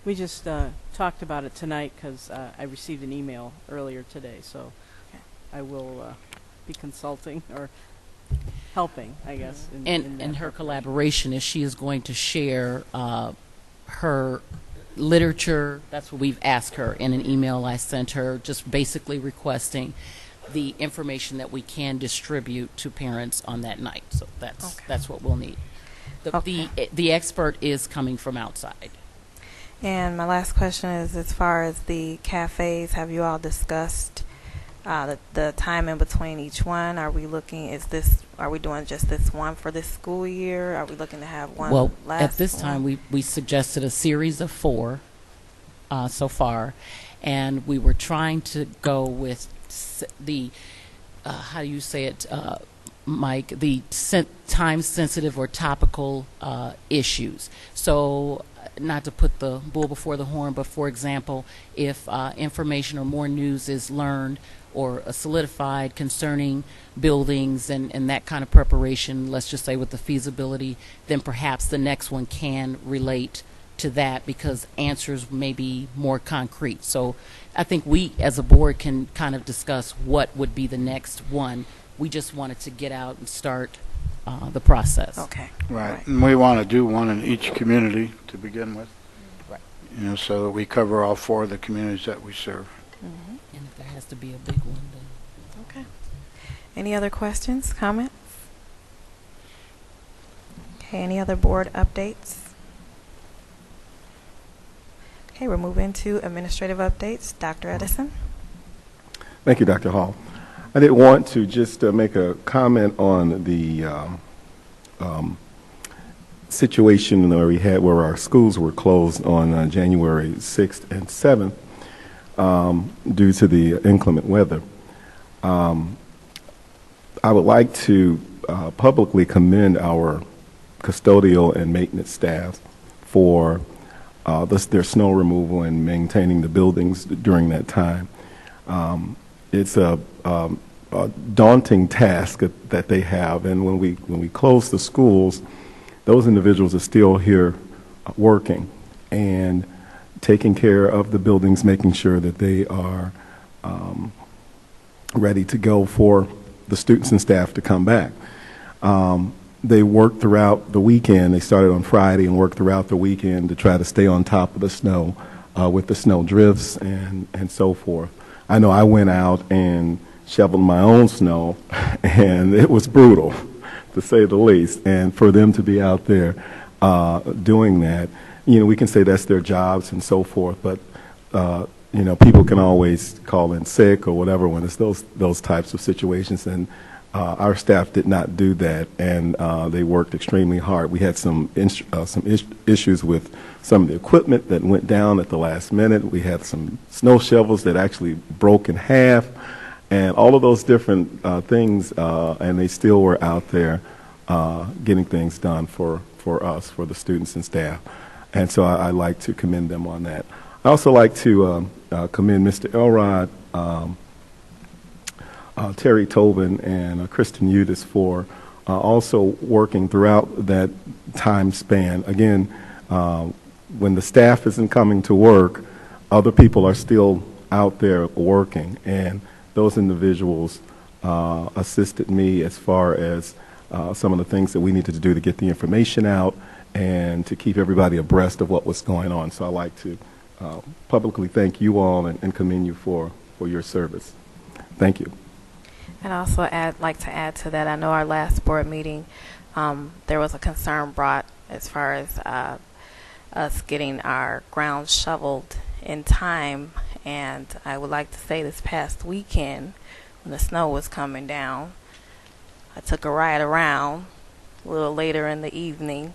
We just talked about it tonight because I received an email earlier today, so I will be consulting or helping, I guess. And her collaboration is she is going to share her literature. That's what we've asked her in an email I sent her, just basically requesting the information that we can distribute to parents on that night. So that's what we'll need. The expert is coming from outside. And my last question is, as far as the cafes, have you all discussed the time in between each one? Are we doing just this one for this school year? Are we looking to have one last at this time we suggested a series of 4 so far, and we were trying to go with the how do you say it, Mike, the time-sensitive or topical issues. So not to put the bull before the horn, but for example, if information or more news is learned or solidified concerning buildings and that kind of preparation, let's just say with the feasibility, then perhaps the next one can relate to that because answers may be more concrete. So I think we as a board can kind of discuss what would be the next one. We just wanted to get out and start the process. Okay. Right. And we want to do one in each community to begin with. Right. So that we cover all 4 of the communities that we serve. Mm-hmm. And if there has to be a big one, then. Okay. Any other questions, comments? Okay, any other board updates? Okay, we're moving to administrative updates. Dr. Edison. Thank you, Dr. Hall. I did want to just make a comment on the situation where we had where our schools were closed on January 6th and 7th due to the inclement weather. I would like to publicly commend our custodial and maintenance staff for their snow removal and maintaining the buildings during that time. It's a daunting task that they have, and when we close the schools, those individuals are still here working, and taking care of the buildings, making sure that they are ready to go for the students and staff to come back. They worked throughout the weekend. They started on Friday and worked throughout the weekend to try to stay on top of the snow with the snow drifts and so forth. I know I went out and shoveled my own snow, and it was brutal, to say the least. And for them to be out there doing that, you know, we can say that's their jobs and so forth, but you know, people can always call in sick or whatever when it's those types of situations, and our staff did not do that, and they worked extremely hard. We had some issues with some of the equipment that went down at the last minute. We had some snow shovels that actually broke in half, and all of those different things, and they still were out there getting things done for us, for the students and staff. And so I like to commend them on that. I also like to commend Mr. Elrod, Terry Tobin, and Kristen Udis for also working throughout that time span. Again, when the staff isn't coming to work, other people are still out there working, and those individuals assisted me as far as some of the things that we needed to do to get the information out and to keep everybody abreast of what was going on. So I'd like to publicly thank you all and commend you for your service. Thank you. And also like to add to that, I know our last board meeting, there was a concern brought as far as us getting our grounds shoveled in time. And I would like to say this past weekend, when the snow was coming down, I took a ride around a little later in the evening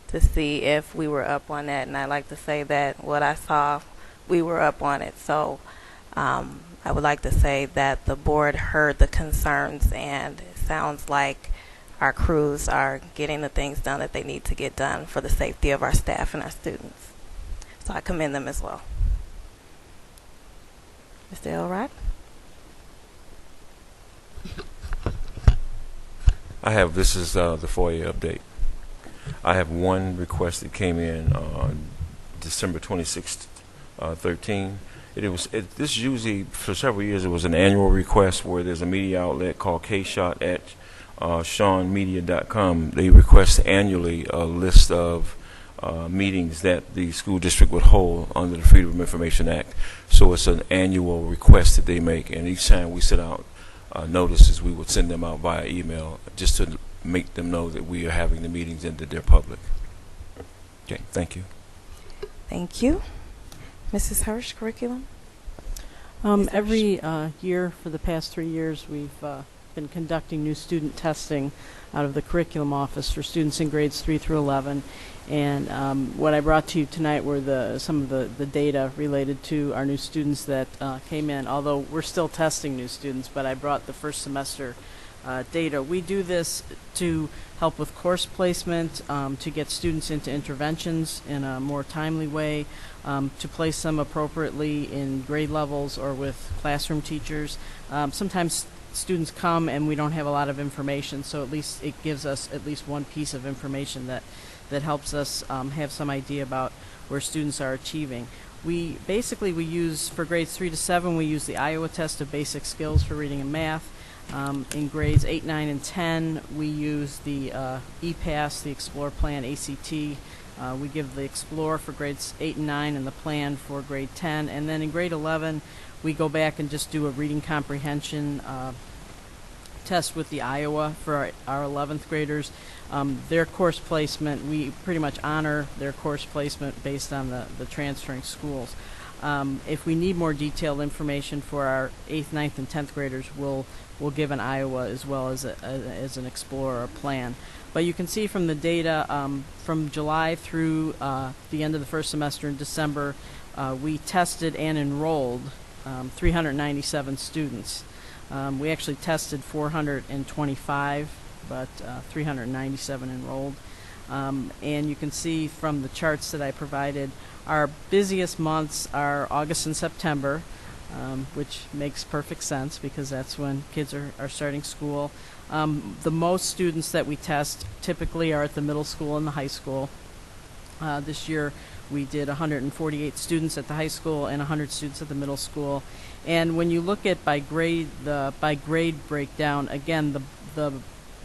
to see if we were up on that. And I like to say that what I saw, we were up on it. So I would like to say that the board heard the concerns, and it sounds like our crews are getting the things done that they need to get done for the safety of our staff and our students. So I commend them as well. Mr. Elrod? This is the FOIA update. I have one request that came in on December 26th, 13. This usually, for several years, it was an annual request where there's a media outlet called KShot at SeanMedia.com. They request annually a list of meetings that the school district would hold under the Freedom of Information Act. So it's an annual request that they make, and each time we send out notices, we would send them out via email just to make them know that we are having the meetings and that they're public. Okay, thank you. Thank you. Mrs. Hirsch, curriculum? Every year for the past 3 years, we've been conducting new student testing out of the curriculum office for students in grades 3 through 11. And what I brought to you tonight were some of the data related to our new students that came in, although we're still testing new students, but I brought the first semester data. We do this to help with course placement, to get students into interventions in a more timely way, to place them appropriately in grade levels or with classroom teachers. Sometimes students come and we don't have a lot of information, so at least it gives us at least one piece of information that helps us have some idea about where students are achieving. We use, for grades 3 to 7, we use the Iowa test of basic skills for reading and math. In grades 8, 9, and 10, we use the EPASS, the Explore Plan ACT. We give the Explore for grades 8 and 9 and the Plan for grade 10. And then in grade 11, we go back and just do a reading comprehension test with the Iowa for our 11th graders. Their course placement, we pretty much honor their course placement based on the transferring schools. If we need more detailed information for our 8th, 9th, and 10th graders, we'll give an Iowa as well as an Explore or Plan. But you can see from the data from July through the end of the first semester in December, we tested and enrolled 397 students. We actually tested 425, but 397 enrolled. And you can see from the charts that I provided, our busiest months are August and September, which makes perfect sense because that's when kids are starting school. The most students that we test typically are at the middle school and the high school. This year We did 148 students at the high school and 100 students at the middle school. And when you look at by grade breakdown, again, the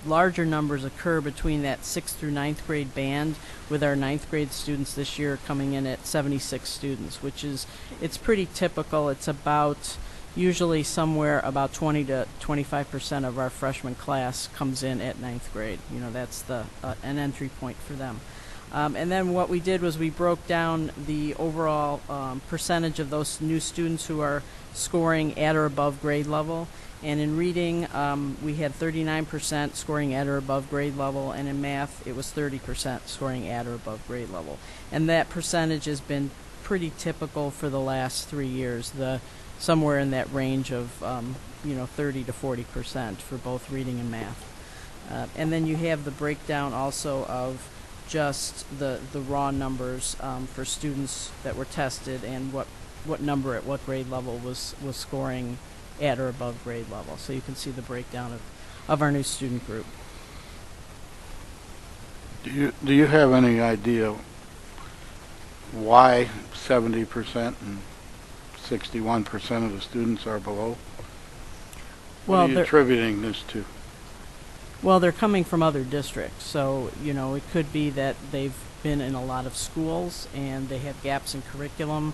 larger numbers occur between that 6th through 9th grade band, with our 9th grade students this year coming in at 76 students, which is, it's pretty typical. It's about usually somewhere about 20 to 25% of our freshman class comes in at 9th grade. You know, that's the an entry point for them. And then what we did was we broke down the overall percentage of those new students who are scoring at or above grade level. And in reading, we had 39% scoring at or above grade level, and in math, it was 30% scoring at or above grade level. And that percentage has been pretty typical for the last 3 years, somewhere in that range of 30 to 40% for both reading and math. And then you have the breakdown also of just the raw numbers for students that were tested and what number at what grade level was scoring at or above grade level. So you can see the breakdown of our new student group. Do you have any idea why 70% and 61% of the students are below? What are you attributing this to? Well, they're coming from other districts, so it could be that they've been in a lot of schools and they have gaps in curriculum.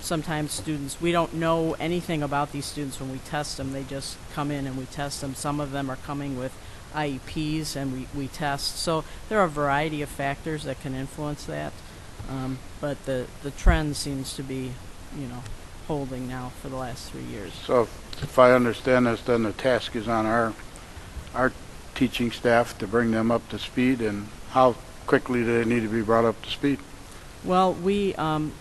Sometimes students, we don't know anything about these students when we test them. They just come in and we test them. Some of them are coming with IEPs and we test. So there are a variety of factors that can influence that. But the trend seems to be, holding now for the last 3 years. So if I understand this, then the task is on our teaching staff to bring them up to speed, and how quickly do they need to be brought up to speed? Well,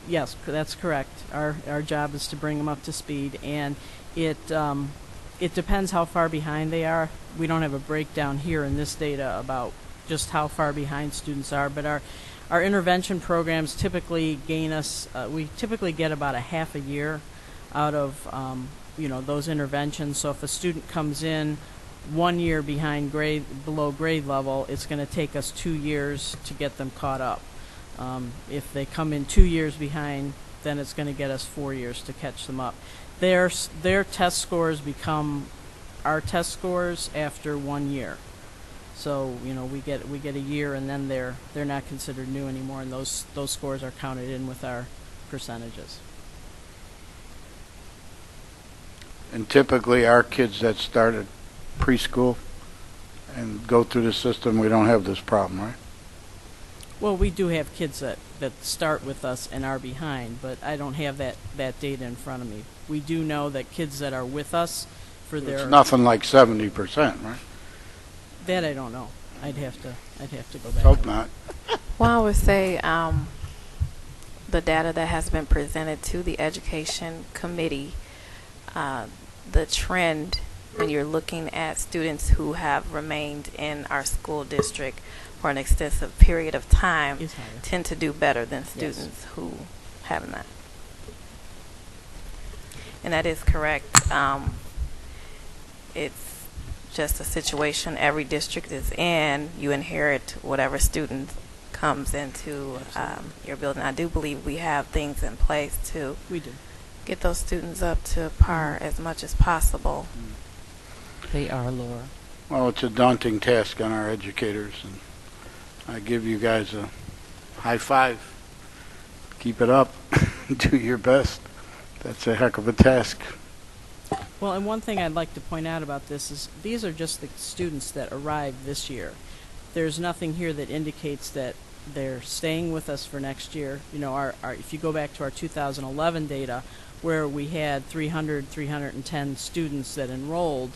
yes, that's correct. Our job is to bring them up to speed, and it depends how far behind they are. We don't have a breakdown here in this data about just how far behind students are, but our intervention programs typically gain us, we typically get about a half a year out of, those interventions. So if a student comes in 1 year below grade level, it's going to take us 2 years to get them caught up. If they come in 2 years behind, then it's going to get us 4 years to catch them up. Their test scores become our test scores after 1 year. So we get a year, and then they're not considered new anymore, and those scores are counted in with our percentages. And typically, our kids that start at preschool and go through the system, we don't have this problem, right? Well, we do have kids that start with us and are behind, but I don't have that data in front of me. We do know that kids that are with us for their... It's nothing like 70%, right? That I don't know. I'd have to go back. Hope not. Well, I would say the data that has been presented to the Education Committee, the trend when you're looking at students who have remained in our school district for an extensive period of time tend to do better than students who have not. And that is correct. It's just a situation every district is in. You inherit whatever student comes into your building. I do believe we have things in place to get those students up to par as much as possible. They are, Laura. Well, it's a daunting task on our educators, and I give you guys a high five. Keep it up. Do your best. That's a heck of a task. Well, and one thing I'd like to point out about this is these are just the students that arrived this year. There's nothing here that indicates that they're staying with us for next year. If you go back to our 2011 data, where we had 310 students that enrolled,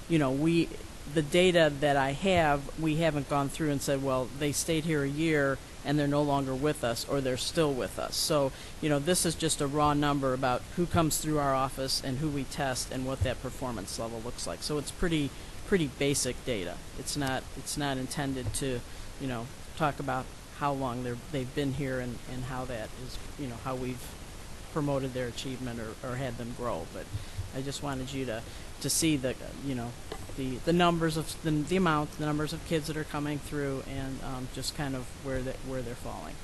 the data that I have, we haven't gone through and said, well, they stayed here a year and they're no longer with us, or they're still with us. So, this is just a raw number about who comes through our office and who we test and what that performance level looks like. So it's pretty basic data. It's not intended to, talk about how long they've been here and how that is, how we've promoted their achievement or had them grow. But I just wanted you to see the numbers of the numbers of kids that are coming through, and just kind of where they're falling.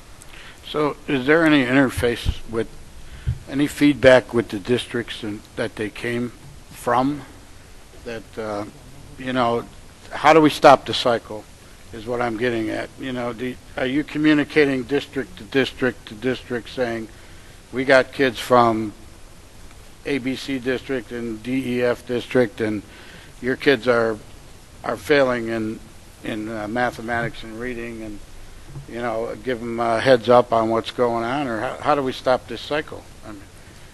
So is there any interface with, any feedback with the districts that they came from? That, you know, how do we stop the cycle is what I'm getting at. You know, are you communicating district to district to district saying, we got kids from ABC district and DEF district, and your kids are failing in mathematics and reading, and you know, give them a heads up on what's going on, or how do we stop this cycle? I mean,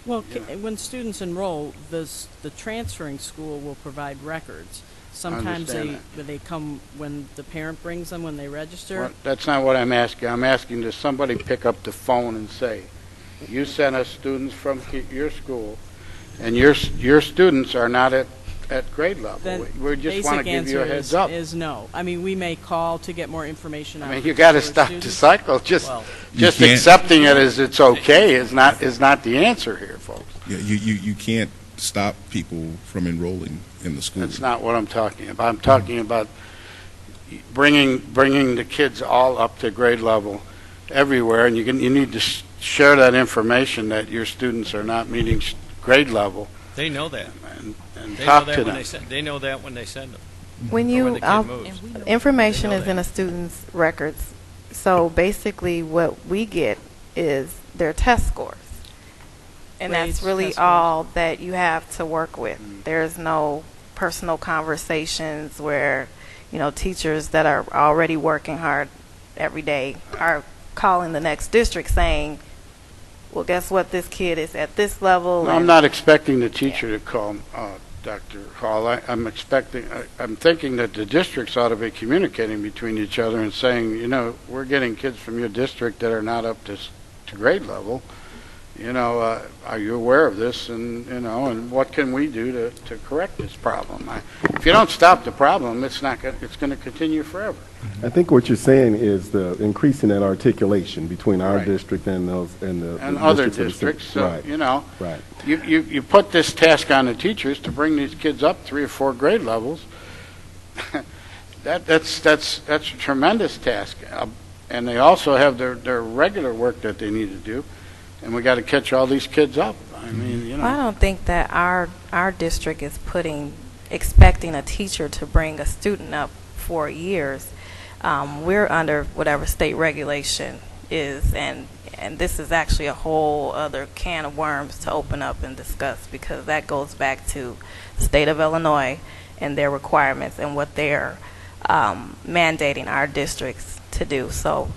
Well, when students enroll, the transferring school will provide records. Sometimes they come when the parent brings them when they register. Well, that's not what I'm asking. I'm asking, does somebody pick up the phone and say, you sent us students from your school, and your students are not at grade level. We just want to give you a heads up. Is no. I mean, we may call to get more information. I mean, you got to stop the cycle. Just accepting it as it's okay is not the answer here, folks. Yeah, you can't stop people from enrolling in the school. That's not what I'm talking about. I'm talking about bringing the kids all up to grade level everywhere, and you need to share that information that your students are not meeting grade level. They know that. And they talk know that to when them. they know that when they send them. When Or when you, the kid moves. information They know is in that. a student's records. So basically what we get is their test scores. And Grades, that's really test all that you have to work with. There's no personal conversations where, you know, teachers that are already working hard every day are calling the next district saying, well, guess what, this kid is at this level. No, I'm not expecting the teacher to call Dr. Hall. I'm thinking that the districts ought to be communicating between each other and saying, you know, we're getting kids from your district that are not up to grade level. You know, are you aware of this? And, you know, and what can we do to correct this problem? If you don't stop the problem, it's going to continue forever. I think what you're saying is the increasing that articulation between our Right. district and those and the Other districts of the districts. city. So, Right. you know, Right. you put this task on the teachers to bring these kids up 3 or 4 grade levels. That's a tremendous task. And they also have their regular work that they need to do. And we got to catch all these kids up. I mean, you know. I don't think that our district is expecting a teacher to bring a student up for years. We're under whatever state regulation is, and this is actually a whole other can of worms to open up and discuss, because that goes back to the state of Illinois and their requirements and what they're mandating our districts to do. So.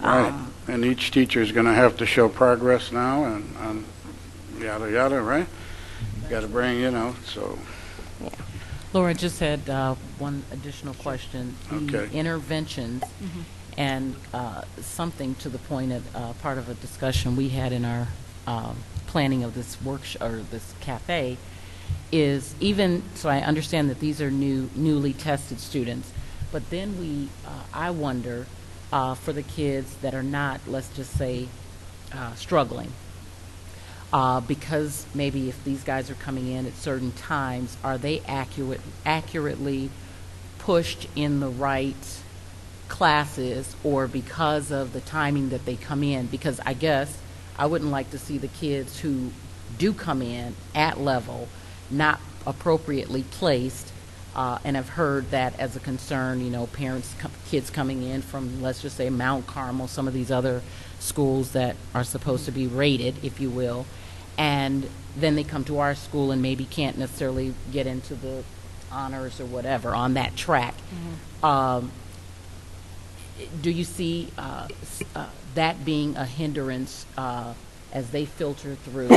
Right. And each teacher is going to have to show progress now, and yada yada, right? Got to bring, you know, so. Laura, I just had one additional question. The Okay. interventions and something to the point of part of a discussion we had in our planning of this workshop or this cafe is even so. I understand that these are newly tested students, but then I wonder. For the kids that are not, let's just say, struggling. Because maybe if these guys are coming in at certain times, are they accurately pushed in the right classes, or because of the timing that they come in? Because I guess I wouldn't like to see the kids who do come in at level not appropriately placed. And I've heard that as a concern, you know, kids coming in from, let's just say, Mount Carmel, some of these other schools that are supposed to be rated, if you will, and then they come to our school and maybe can't necessarily get into the honors or whatever on that track. Do you see that being a hindrance as they filter through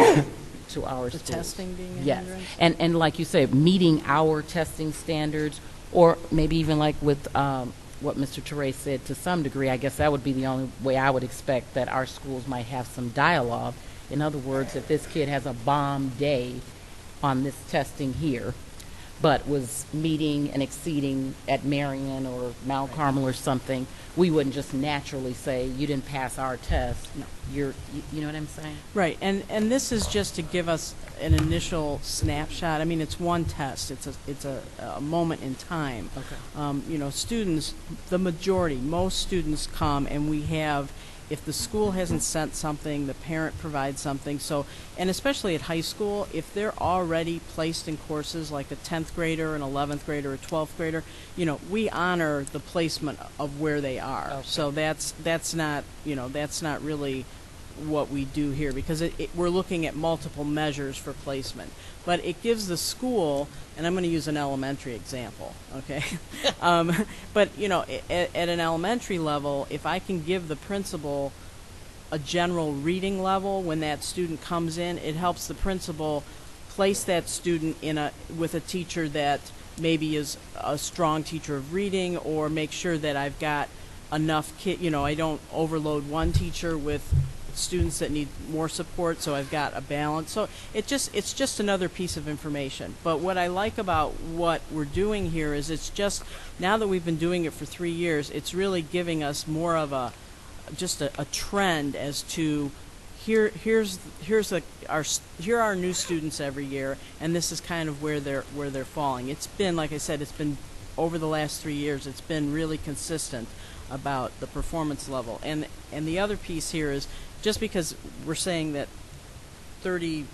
to our schools? Testing being a yes. hindrance? And like you said, meeting our testing standards, or maybe even like with what Mr. Teray said, to some degree, I guess that would be the only way I would expect that our schools might have some dialogue. In other words, if this kid has a bomb day on this testing here, but was meeting and exceeding at Marion or Mount Carmel or something, we wouldn't just naturally say, you didn't pass our test. No, you know what I'm saying? Right, and this is just to give us an initial snapshot. I mean, it's one test. It's a moment in time. Okay. You know, students, the majority, most students come, and we have if the school hasn't sent something, the parent provides something. So, and especially at high school, if they're already placed in courses like a 10th grader, an 11th grader, a 12th grader, we honor the placement of where they are. Okay. So that's not, that's not really what we do here, because we're looking at multiple measures for placement. But it gives the school, and I'm going to use an elementary example, okay? But, at an elementary level, if I can give the principal a general reading level when that student comes in, it helps the principal place that student with a teacher that maybe is a strong teacher of reading, or make sure that I've got enough I don't overload one teacher with students that need more support, so I've got a balance. So it's just another piece of information. But what I like about what we're doing here is it's just, now that we've been doing it for 3 years, it's really giving us more of a trend as to here are our new students every year, and this is kind of where they're falling. It's been, like I said, it's been over the last 3 years, it's been really consistent about the performance level. And the other piece here is, just because we're saying that 30%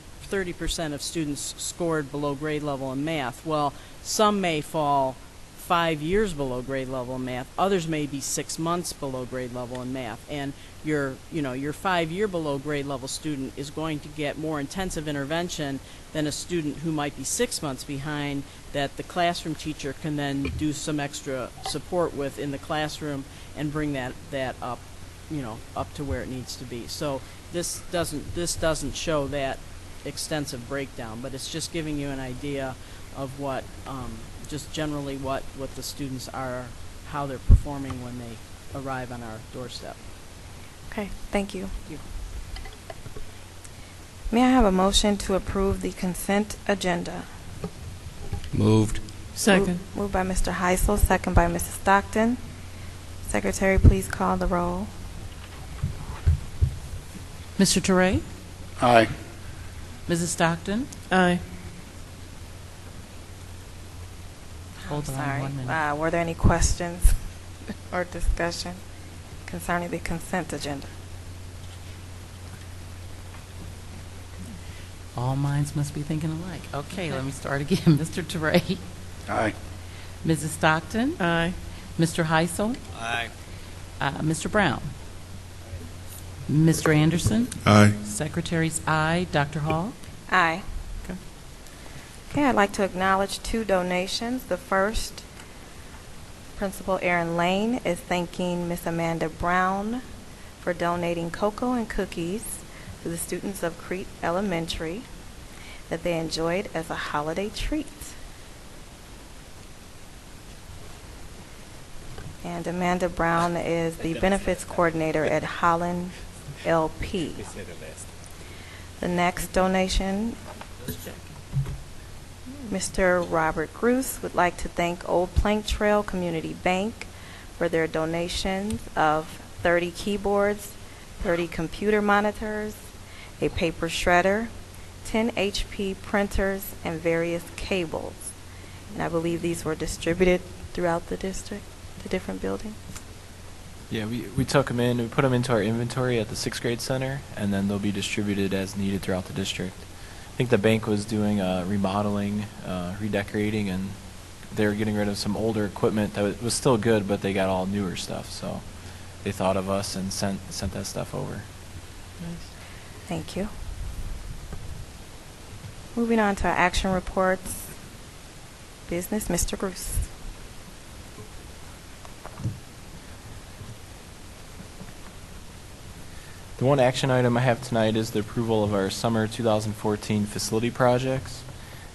of students scored below grade level in math, well, some may fall 5 years below grade level in math, others may be 6 months below grade level in math, and your 5-year below grade level student is going to get more intensive intervention than a student who might be 6 months behind, that the classroom teacher can then do some extra support with in the classroom and bring that up, up to where it needs to be. So this doesn't show that extensive breakdown, but it's just giving you an idea of what, just generally what the students are, how they're performing when they arrive on our doorstep. Okay, thank you. Thank you. May I have a motion to approve the consent agenda? Moved. Second. Moved by Mr. Heisel, second by Mrs. Stockton. Secretary, please call the roll. Mr. Teray? Aye. Mrs. Stockton? Aye. Hold on Sorry. 1 minute. Were there any questions or discussion concerning the consent agenda? All minds must be thinking alike. Okay, let me start again. Mr. Teray? Aye. Mrs. Stockton? Aye. Mr. Heisel? Aye. Mr. Brown? Mr. Anderson? Aye. Secretary's aye. Dr. Hall? Aye. Okay. Okay, I'd like to acknowledge 2 donations. The first, Principal Aaron Lane is thanking Miss Amanda Brown for donating cocoa and cookies to the students of Crete Elementary that they enjoyed as a holiday treat. And Amanda Brown is the benefits coordinator at Holland LP. The next donation, Mr. Robert Gruss would like to thank Old Plank Trail Community Bank for their donations of 30 keyboards, 30 computer monitors, a paper shredder, 10 HP printers, and various cables. And I believe these were distributed throughout the district, the different buildings. Yeah, we took them in, we put them into our inventory at the 6th grade center, and then they'll be distributed as needed throughout the district. I think the bank was doing remodeling, redecorating, and they were getting rid of some older equipment that was still good, but they got all newer stuff. So they thought of us and sent that stuff over. Nice. Thank you. Moving on to our action reports. Business, Mr. Gruss. The one action item I have tonight is the approval of our summer 2014 facility projects.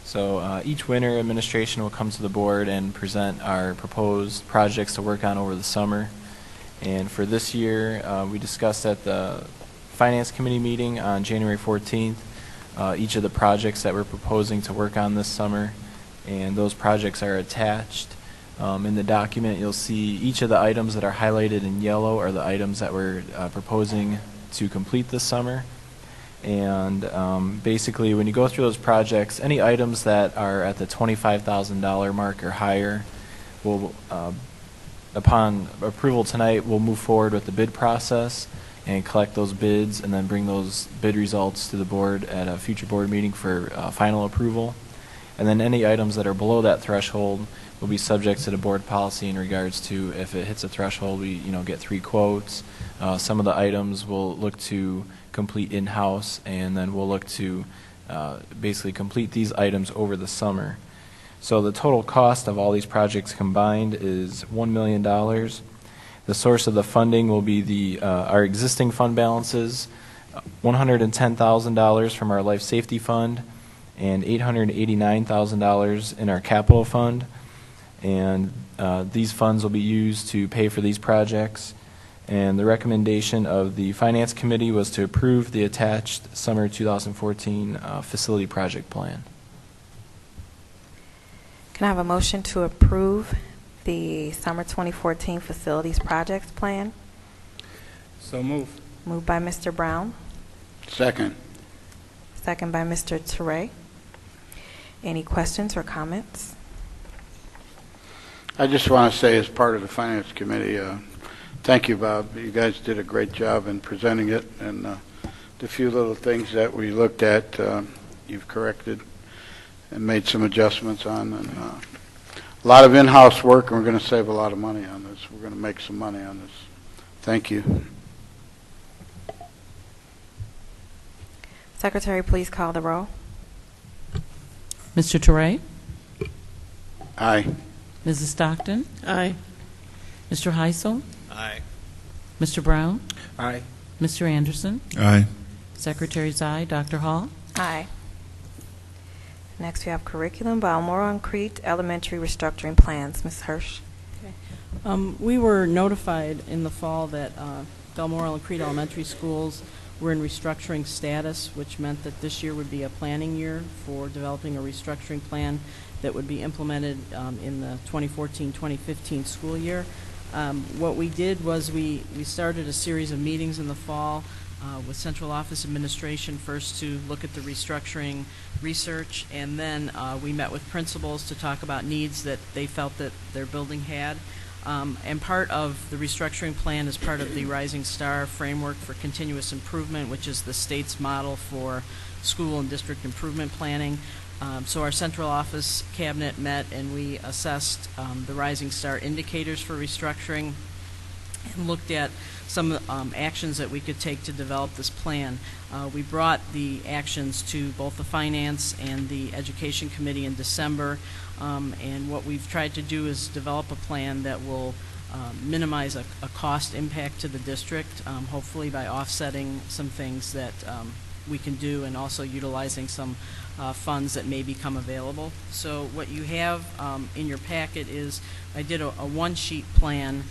So each winter, administration will come to the board and present our proposed projects to work on over the summer. And for this year, we discussed at the Finance Committee meeting on January 14th each of the projects that we're proposing to work on this summer. And those projects are attached. In the document, you'll see each of the items that are highlighted in yellow are the items that we're proposing to complete this summer. And basically, when you go through those projects, any items that are at the $25,000 mark or higher will, upon approval tonight, we'll move forward with the bid process. and collect those bids and then bring those bid results to the board at a future board meeting for final approval. And then any items that are below that threshold will be subject to the board policy in regards to if it hits a threshold, we get 3 quotes. Some of the items we'll look to complete in-house, and then we'll look to basically complete these items over the summer. So the total cost of all these projects combined is $1 million. The source of the funding will be our existing fund balances, $110,000 from our life safety fund, and $889,000 in our capital fund. And these funds will be used to pay for these projects. And the recommendation of the Finance Committee was to approve the attached Summer 2014 Facility Project Plan. Can I have a motion to approve the Summer 2014 Facilities Projects Plan? So move. Moved by Mr. Brown. Second. Second by Mr. Teray. Any questions or comments? I just want to say, as part of the Finance Committee, thank you, Bob. You guys did a great job in presenting it, and the few little things that we looked at, you've corrected and made some adjustments on. And a lot of in-house work, and we're going to save a lot of money on this. We're going to make some money on this. Thank you. Secretary, please call the roll. Mr. Teray? Aye. Mrs. Stockton? Aye. Mr. Heisel? Aye. Mr. Brown? Aye. Mr. Anderson? Aye. Secretary's aye. Dr. Hall? Aye. Next, we have curriculum, Balmoral and Crete Elementary restructuring plans. Ms. Hirsch. We were notified in the fall that Balmoral and Crete Elementary Schools were in restructuring status, which meant that this year would be a planning year for developing a restructuring plan that would be implemented in the 2014-2015 school year. What we did was we started a series of meetings in the fall with central office administration, first to look at the restructuring research, and then we met with principals to talk about needs that they felt that their building had. And part of the restructuring plan is part of the Rising Star Framework for Continuous Improvement, which is the state's model for school and district improvement planning. So our central office cabinet met and we assessed the Rising Star indicators for restructuring and looked at some actions that we could take to develop this plan. We brought the actions to both the Finance and the Education Committee in December, and what we've tried to do is develop a plan that will minimize a cost impact to the district, hopefully by offsetting some things that we can do and also utilizing some funds that may become available. So what you have in your packet is, I did a one-sheet plan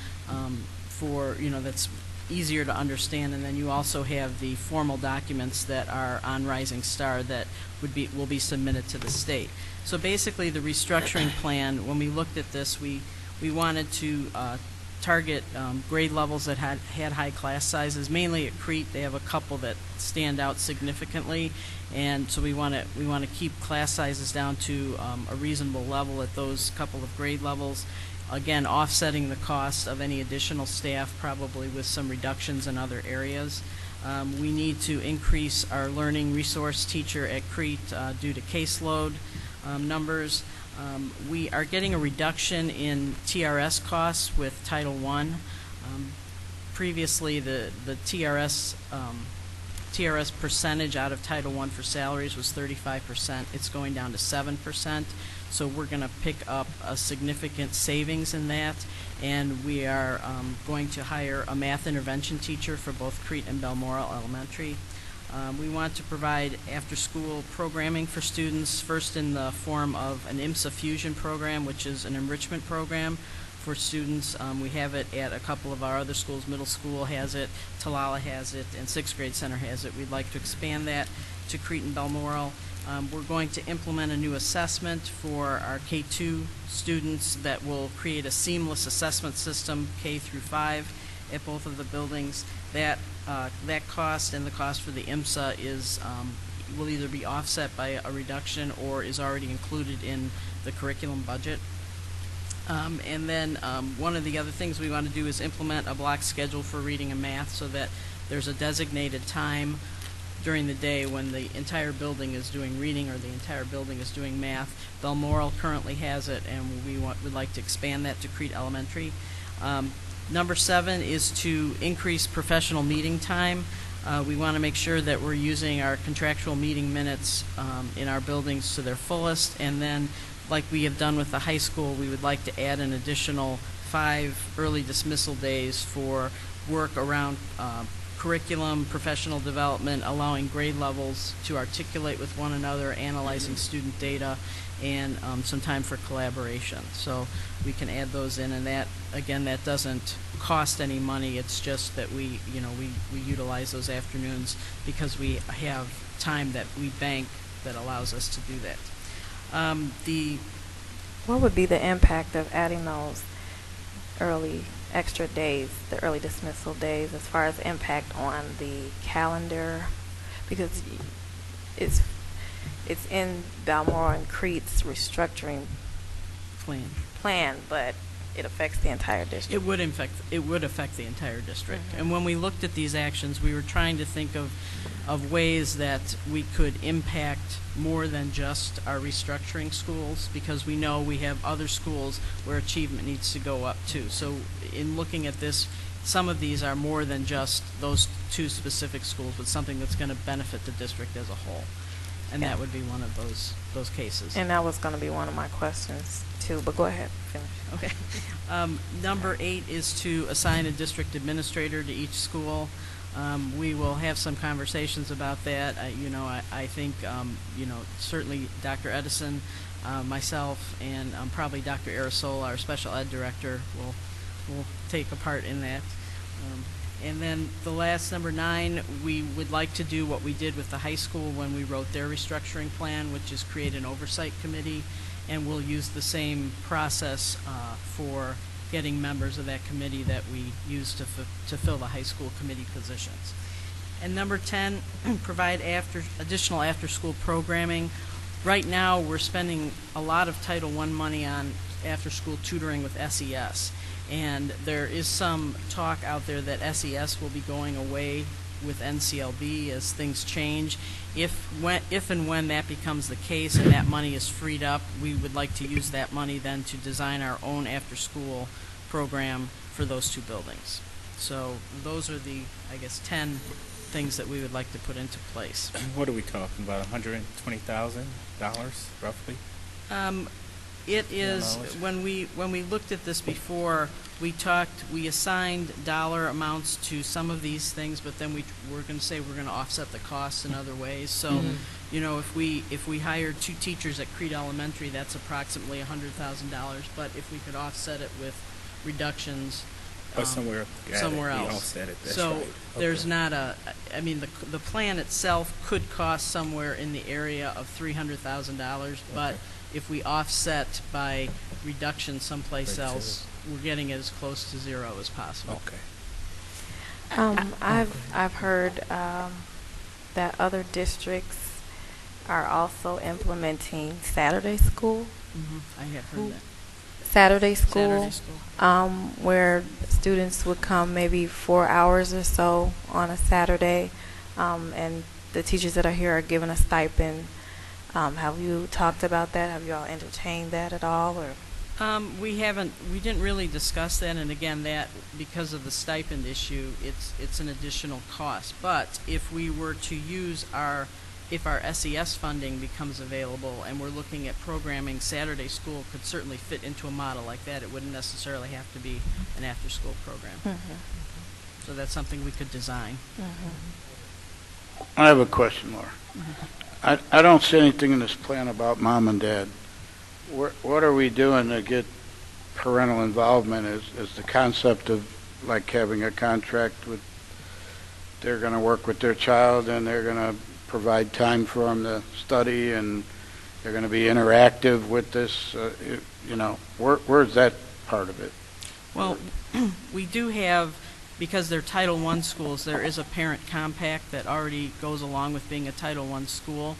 for, that's easier to understand, and then you also have the formal documents that are on Rising Star that will be submitted to the state. So basically the restructuring plan, when we looked at this, we wanted to target grade levels that had high class sizes. Mainly at Crete, they have a couple that stand out significantly, and so we want to keep class sizes down to a reasonable level at those couple of grade levels. Again, offsetting the cost of any additional staff, probably with some reductions in other areas. We need to increase our learning resource teacher at Crete due to caseload numbers. We are getting a reduction in TRS costs with Title I. Previously, the TRS percentage out of Title I for salaries was 35%. It's going down to 7%. So we're going to pick up a significant savings in that, and we are going to hire a math intervention teacher for both Crete and Balmoral Elementary. We want to provide after-school programming for students, first in the form of an IMSA Fusion program, which is an enrichment program for students. We have it at a couple of our other schools. Middle school has it, Talala has it, and 6th grade center has it. We'd like to expand that to Crete and Balmoral. We're going to implement a new assessment for our K-2 students that will create a seamless assessment system K through 5 at both of the buildings. That cost and the cost for the IMSA will either be offset by a reduction or is already included in the curriculum budget. And then one of the other things we want to do is implement a block schedule for reading and math so that there's a designated time during the day when the entire building is doing reading or the entire building is doing math. Balmoral currently has it, and would like to expand that to Crete Elementary. Number 7 is to increase professional meeting time. We want to make sure that we're using our contractual meeting minutes in our buildings to their fullest, and then like we have done with the high school, we would like to add an additional 5 early dismissal days for work around curriculum, professional development, allowing grade levels to articulate with one another, analyzing student data, and some time for collaboration. So we can add those in, and that, again, that doesn't cost any money. It's just that we utilize those afternoons because we have time that we bank that allows us to do that. What would be the impact of adding those early extra days, the early dismissal days, as far as impact on the calendar? Because it's in Balmoral and Crete's restructuring plan, but it affects the entire district. It would affect the entire district. And when we looked at these actions, we were trying to think of ways that we could impact more than just our restructuring schools, because we know we have other schools where achievement needs to go up too. So in looking at this, some of these are more than just those 2 specific schools, but something that's going to benefit the district as a whole. And that would be one of those cases. And that was going to be one of my questions too, but go ahead, finish. Okay. Number 8 is to assign a district administrator to each school. We will have some conversations about that. I think, certainly Dr. Edison, myself, and probably Dr. Arisola, our special ed director, will take a part in that. And then the last, number 9, we would like to do what we did with the high school when we wrote their restructuring plan, which is create an oversight committee, and we'll use the same process for getting members of that committee that we use to fill the high school committee positions. And number 10, provide additional after-school programming. Right now, we're spending a lot of Title I money on after-school tutoring with SES. And there is some talk out there that SES will be going away with NCLB as things change. If and when that becomes the case and that money is freed up, we would like to use that money then to design our own after-school program for those 2 buildings. So those are the, 10 things that we would like to put into place. What are we talking about, $120,000 roughly? It is, when we looked at this before, we assigned dollar amounts to some of these things, but then we're going to say we're going to offset the costs in other ways. So, if we hired 2 teachers at Crete Elementary, that's approximately $100,000. But if we could offset it with reductions somewhere else. Offset it. So right. there's not the plan itself could cost somewhere in the area of $300,000, but if we offset by reduction someplace else, we're getting it as close to 0 as possible. Okay. I've heard that other districts are also implementing Saturday school. I have heard that. Saturday school, where students would come maybe 4 hours or so on a Saturday, and the teachers that are here are given a stipend. Have you talked about that? Have you all entertained that at all? Or we haven't. We didn't really discuss that, and again, that because of the stipend issue, it's an additional cost. But if we were to use if our SES funding becomes available and we're looking at programming, Saturday school could certainly fit into a model like that. It wouldn't necessarily have to be an after-school program. So that's something we could design. I have a question, Laura. I don't see anything in this plan about mom and dad. What are we doing to get parental involvement? Is the concept of like having a contract with, they're going to work with their child and they're going to provide time for them to study and they're going to be interactive with this? Where's that part of it? Well, we do have, because they're Title I schools, there is a parent compact that already goes along with being a Title I school.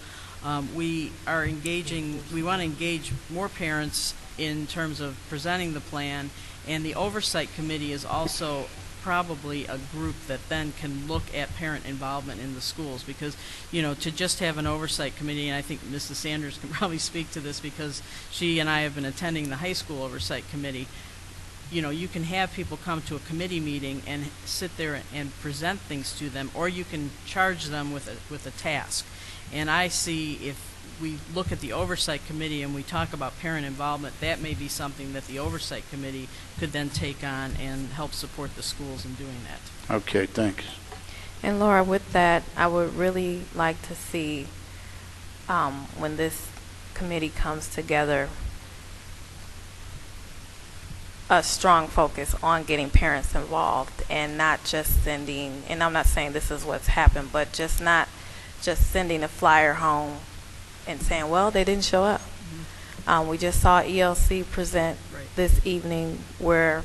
We want to engage more parents in terms of presenting the plan, and the oversight committee is also probably a group that then can look at parent involvement in the schools, because, you know, to just have an oversight committee, and I think Mrs. Sanders can probably speak to this because she and I have been attending the high school oversight committee. You know, you can have people come to a committee meeting and sit there and present things to them, or you can charge them with a task. And I see, if we look at the oversight committee and we talk about parent involvement, that may be something that the oversight committee could then take on and help support the schools in doing that. Okay, thanks. And Laura, with that, I would really like to see when this committee comes together, a strong focus on getting parents involved and not just sending, and I'm not saying this is what's happened, but just not just sending a flyer home and saying, well, they didn't show up. We just saw ELC present this evening where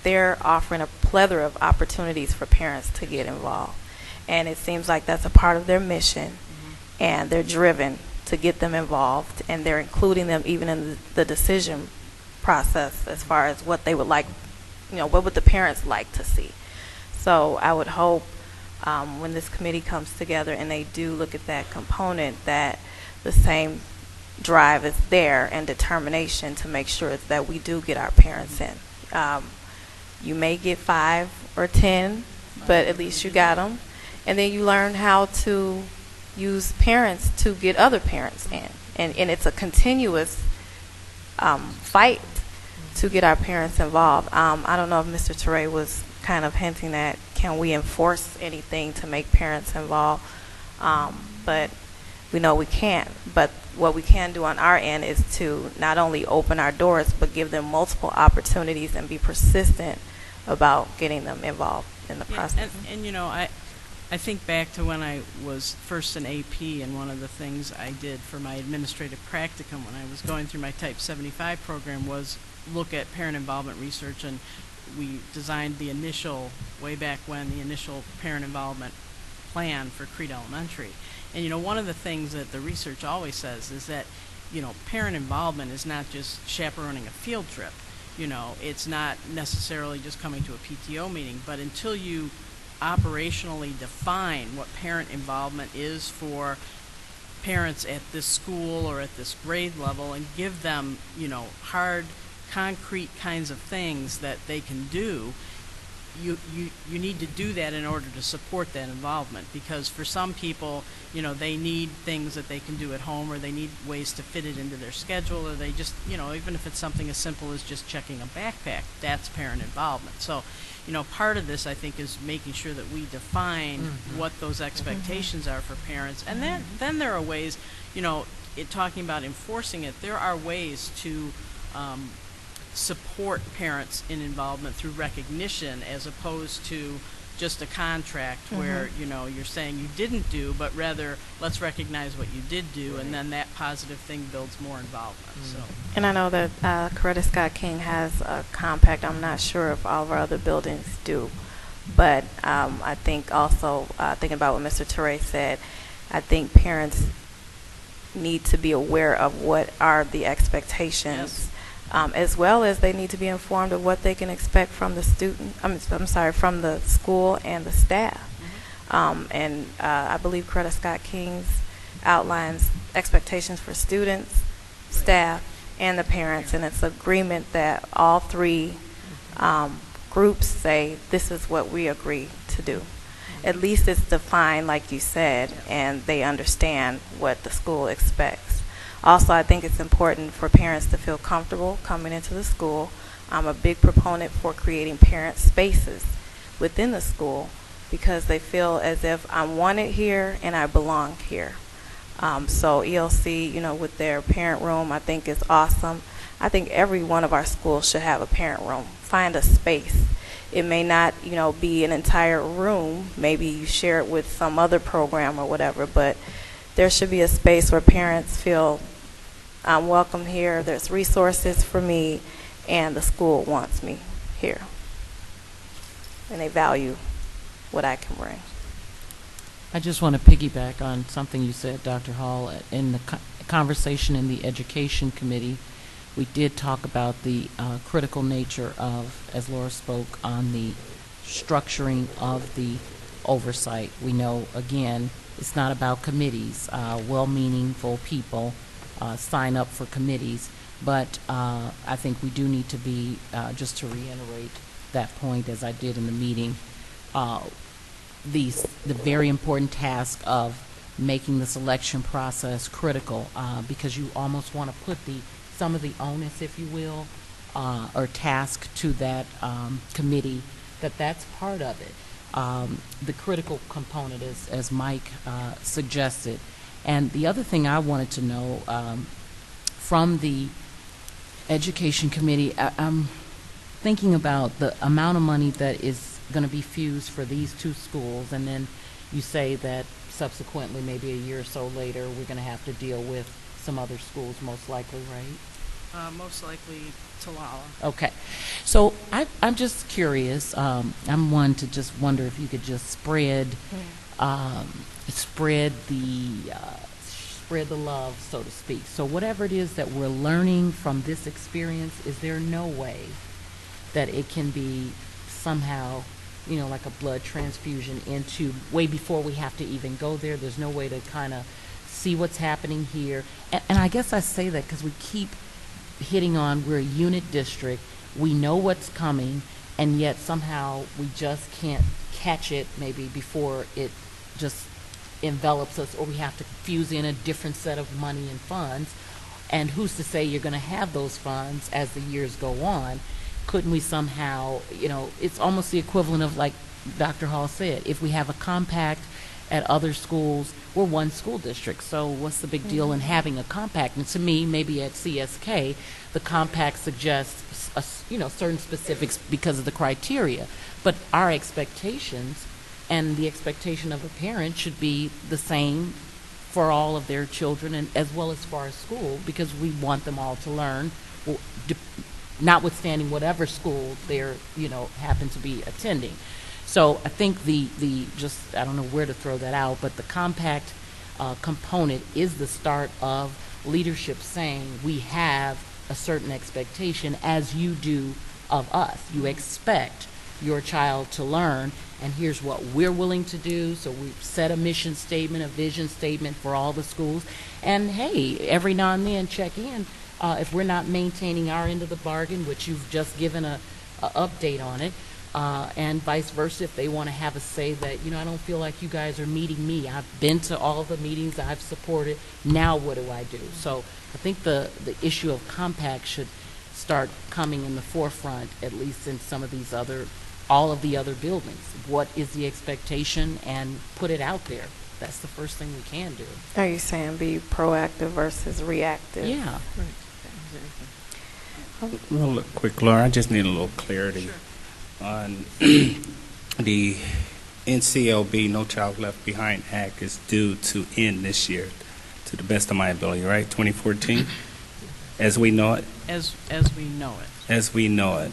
they're offering a plethora of opportunities for parents to get involved. And it seems like that's a part of their mission, and they're driven to get them involved, and they're including them even in the decision process as far as what they would like, you know, what would the parents like to see. So I would hope when this committee comes together and they do look at that component, that the same drive is there and determination to make sure that we do get our parents in. You may get 5 or 10, but at least you got them. And then you learn how to use parents to get other parents in. And it's a continuous fight to get our parents involved. I don't know if Mr. Teray was kind of hinting at, can we enforce anything to make parents involved? But we know we can't. But what we can do on our end is to not only open our doors, but give them multiple opportunities and be persistent about getting them involved in the process. And you know, I think back to when I was first in AP, and one of the things I did for my administrative practicum when I was going through my Type 75 program was look at parent involvement research, and we designed the initial, way back when, the initial parent involvement plan for Crete Elementary. And you know, one of the things that the research always says is that, you know, parent involvement is not just chaperoning a field trip. You know, it's not necessarily just coming to a PTO meeting, but until you operationally define what parent involvement is for parents at this school or at this grade level, and give them, you know, hard, concrete kinds of things that they can do, you need to do that in order to support that involvement. Because for some people, you know, they need things that they can do at home, or they need ways to fit it into their schedule, or they just, you know, even if it's something as simple as just checking a backpack, that's parent involvement. So, you know, part of this, I think, is making sure that we define what those expectations are for parents. And then there are ways, you know, talking about enforcing it, there are ways to support parents in involvement through recognition, as opposed to just a contract where, you know, you're saying you didn't do, but rather let's recognize what you did do, and then that positive thing builds more involvement. So. And I know that Coretta Scott King has a compact. I'm not sure if all of our other buildings do, but I think also, thinking about what Mr. Teray said, I think parents need to be aware of what are the expectations, as well as they need to be informed of what they can expect from the student. I'm sorry, from the school and the staff. And I believe Coretta Scott King's outlines expectations for students, staff, and the parents, and it's agreement that all three groups say this is what we agree to do. At least it's defined, like you said, and they understand what the school expects. Also, I think it's important for parents to feel comfortable coming into the school. I'm a big proponent for creating parent spaces within the school, because they feel as if I'm wanted here and I belong here. So ELC, you know, with their parent room, I think is awesome. I think every one of our schools should have a parent room. Find a space. It may not, you know, be an entire room. Maybe you share it with some other program or whatever, but there should be a space where parents feel I'm welcome here, there's resources for me, and the school wants me here. And they value what I can bring. I just want to piggyback on something you said, Dr. Hall, in the conversation in the Education Committee. we did talk about the critical nature of, as Laura spoke, on the structuring of the oversight. We know, again, it's not about committees. Well-meaningful people sign up for committees, but I think we do need to be, just to reiterate that point as I did in the meeting, the very important task of making the selection process critical, because you almost want to put some of the onus, if you will, or task to that committee, that's part of it. The critical component is, as Mike suggested. And the other thing I wanted to know from the Education Committee, I'm thinking about the amount of money that is going to be fused for these two schools, and then you say that subsequently, maybe a year or so later, we're going to have to deal with some other schools, most likely, right? Most likely Talala. Okay. So I'm just curious. I'm one to just wonder if you could just spread the love, so to speak. So whatever it is that we're learning from this experience, is there no way that it can be somehow, like a blood transfusion into way before we have to even go there? There's no way to kind of see what's happening here. And I guess I say that because we keep hitting on, we're a unit district, we know what's coming, and yet somehow we just can't catch it maybe before it just envelops us, or we have to fuse in a different set of money and funds. And who's to say you're going to have those funds as the years go on? Couldn't we somehow, it's almost the equivalent of, like Dr. Hall said, if we have a compact at other schools, we're one school district, so what's the big deal in having a compact? And to me, maybe at CSK, the compact suggests certain specifics because of the criteria, but our expectations and the expectation of a parent should be the same for all of their children, and as well as for our school, because we want them all to learn, notwithstanding whatever school they're happen to be attending. So I think I don't know where to throw that out, but the compact component is the start of leadership saying we have a certain expectation, as you do of us. You expect your child to learn, and here's what we're willing to do. So we've set a mission statement, a vision statement for all the schools. And hey, every now and then check in if we're not maintaining our end of the bargain, which you've just given a update on it. And vice versa, if they want to have a say that, I don't feel like you guys are meeting me. I've been to all the meetings I've supported. Now what do I do? So I think the issue of compact should start coming in the forefront, at least in some of these all of the other buildings. What is the expectation, and put it out there. That's the first thing we can do. Are you saying be proactive versus reactive? Yeah. Real quick, Laura, I just need a little clarity on the NCLB, No Child Left Behind Act is due to end this year, to the best of my ability, right? 2014, as we know it? As we know it. As we know it.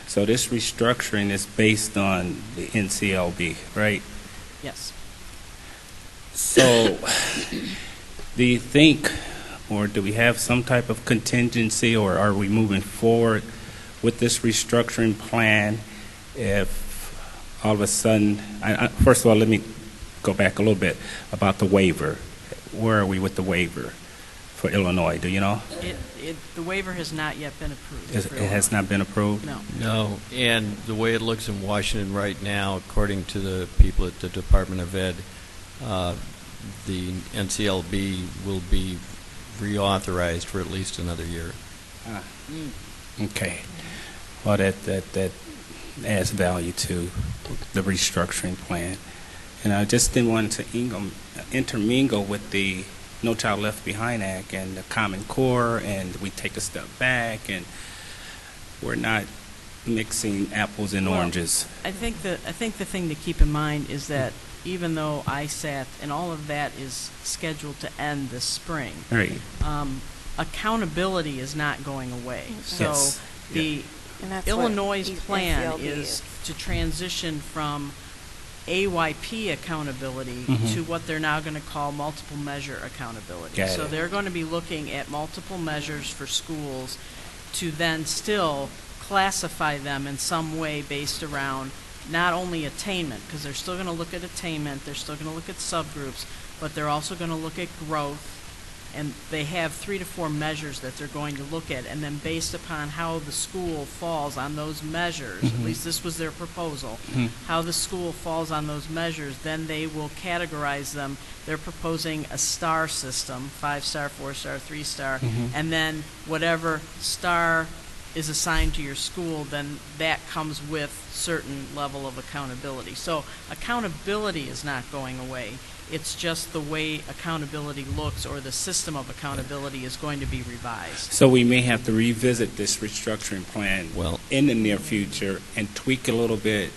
So this restructuring is based on the NCLB, right? Yes. So do you think, or do we have some type of contingency, or are we moving forward with this restructuring plan if all of a sudden, first of all, let me go back a little bit about the waiver. Where are we with the waiver for Illinois? Do you know? The waiver has not yet been approved. It has not been approved? No. No, and the way it looks in Washington right now, according to the people at the Department of Ed, the NCLB will be reauthorized for at least another year. Okay. Well, that adds value to the restructuring plan. And I just didn't want to intermingle with the No Child Left Behind Act and the Common Core, and we take a step back, and we're not mixing apples and oranges. I think the thing to keep in mind is that even though ISAT and all of that is scheduled to end this spring, right. Accountability is not going away. So Yes. the And Illinois' what plan NCLB is to transition from AYP accountability to what they're now going to call multiple measure accountability. Got So it. they're going to be looking at multiple measures for schools to then still classify them in some way based around not only attainment, because they're still going to look at attainment, they're still going to look at subgroups, but they're also going to look at growth, and they have 3 to 4 measures that they're going to look at, and then based upon how the school falls on those measures, at least this was their proposal, how the school falls on those measures, then they will categorize them. They're proposing a star system, 5-star, 4-star, 3-star, and then whatever star is assigned to your school, then that comes with certain level of accountability. So accountability is not going away. It's just the way accountability looks, or the system of accountability is going to be revised. So we may have to revisit this restructuring plan in the near future and tweak a little bit,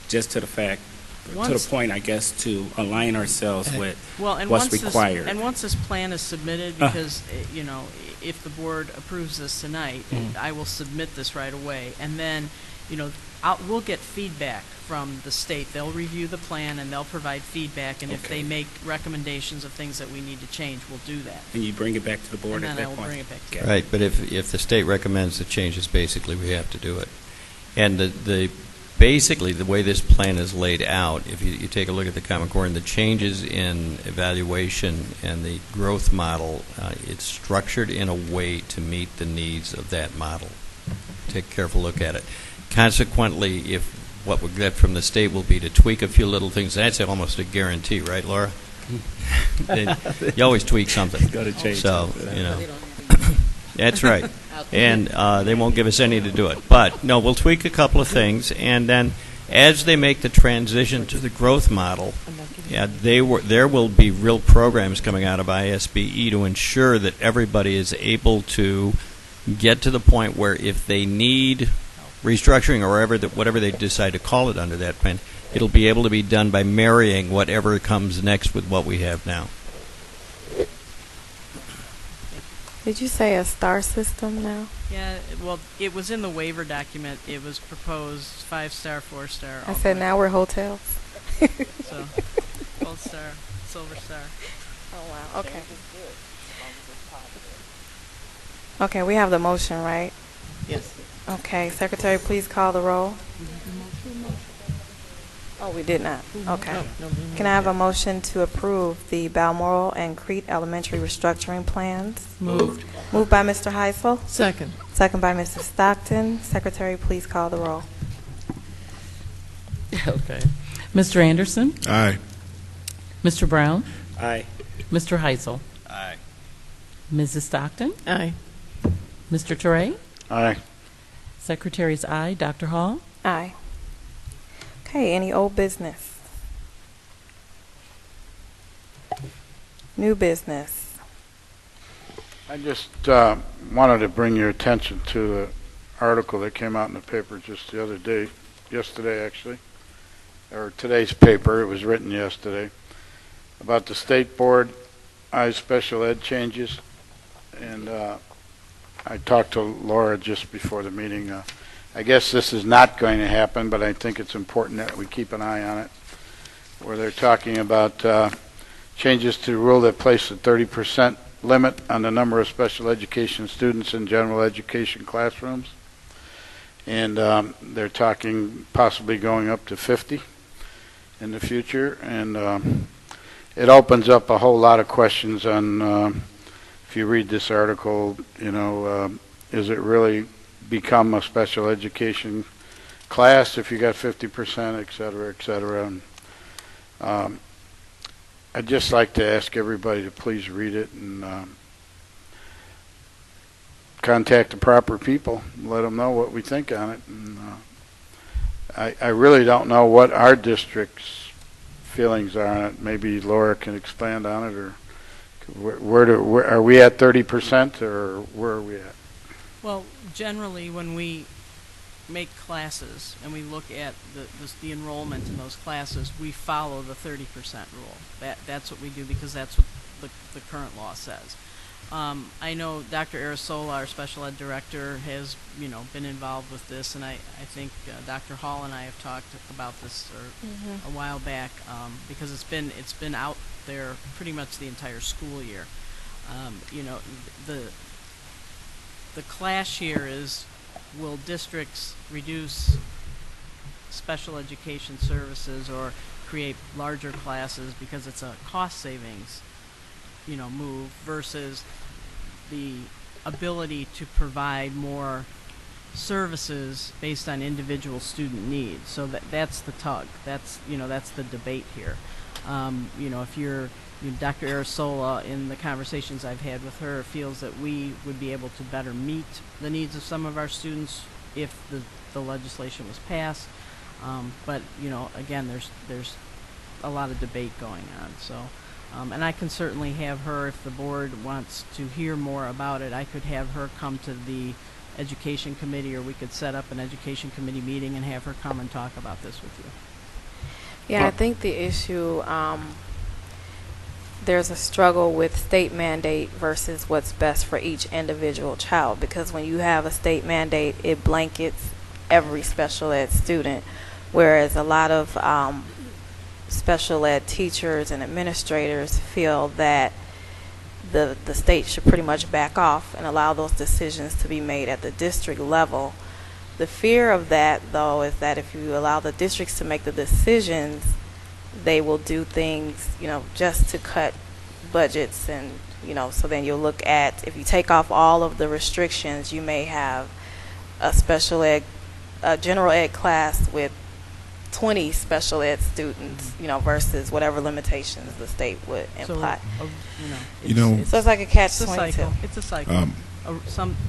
just to the fact, to the point, I guess, to align ourselves with what's required. And once this plan is submitted, because you know, if the board approves this tonight, I will submit this right away, and then, you know, we'll get feedback from the state. They'll review the plan and they'll provide feedback, and if they make recommendations of things that we need to change, we'll do that. And you bring it back to the board and at then that I will point? bring it back to the board. Right, but if the state recommends the changes, basically we have to do it. And basically the way this plan is laid out, if you take a look at the Common Core and the changes in evaluation and the growth model, it's structured in a way to meet the needs of that model. Take a careful look at it. Consequently, if what we get from the state will be to tweak a few little things, that's almost a guarantee, right, Laura? You always tweak something. Got to change. So, you know, that's right. And they won't give us any to do it. But, no, we'll tweak a couple of things, and then as they make the transition to the growth model, there will be real programs coming out of ISBE to ensure that everybody is able to get to the point where if they need restructuring or whatever they decide to call it under that plan, it'll be able to be done by marrying whatever comes next with what we have now. Did you say a star system now? Yeah, well, it was in the waiver document. It was proposed 5-star, 4-star. I said now we're hotels. So, gold star, silver star. Oh, wow. Okay. Okay, we have the motion, right? Yes. Okay, Secretary, please call the roll. Oh, we did not. Okay. Can I have a motion to approve the Balmoral and Crete Elementary restructuring plans? Moved. Moved by Mr. Heisel. Second. Second by Mrs. Stockton. Secretary, please call the roll. Okay. Mr. Anderson? Aye. Mr. Brown? Aye. Mr. Heisel? Aye. Mrs. Stockton? Aye. Mr. Teray? Aye. Secretary's aye. Dr. Hall? Aye. Okay, any old business? New business? I just wanted to bring your attention to an article that came out in the paper just the other day, yesterday actually, or today's paper. It was written yesterday about the state board special ed changes, and I talked to Laura just before the meeting. I guess this is not going to happen, but I think it's important that we keep an eye on it, where they're talking about changes to the rule that place a 30% limit on the number of special education students in general education classrooms. And they're talking possibly going up to 50 in the future. And it opens up a whole lot of questions on, if you read this article, you know, is it really become a special education class if you got 50%, et cetera, et cetera. And, I'd just like to ask everybody to please read it and contact the proper people, let them know what we think on it. And I really don't know what our district's feelings are on it. Maybe Laura can expand on it, or where are we at 30%, or where are we at? Well, generally, when we make classes and we look at the enrollment in those classes, we follow the 30% rule. That's what we do, because that's what the current law says. I know Dr. Arasola, our special ed director, has been involved with this, and I think Dr. Hall and I have talked about this a while back, because it's been out there pretty much the entire school year. the clash here is, will districts reduce special education services or create larger classes because it's a cost savings, move versus the ability to provide more services based on individual student needs. So that's the tug. That's the debate here. If Dr. Arasola, in the conversations I've had with her, feels that we would be able to better meet the needs of some of our students if the legislation was passed. But again, there's a lot of debate going on. So, and I can certainly have her, if the board wants to hear more about it, I could have her come to the education committee, or we could set up an education committee meeting and have her come and talk about this with you. Yeah, I think the issue, there's a struggle with state mandate versus what's best for each individual child, because when you have a state mandate, it blankets every special ed student, whereas a lot of special ed teachers and administrators feel that the state should pretty much back off and allow those decisions to be made at the district level. The fear of that, though, is that if you allow the districts to make the decisions, they will do things, just to cut budgets, and, so then you'll look at, if you take off all of the restrictions, you may have a general ed class with 20 special ed students, versus whatever limitations the state would imply. So it's like a catch-22. It's a cycle.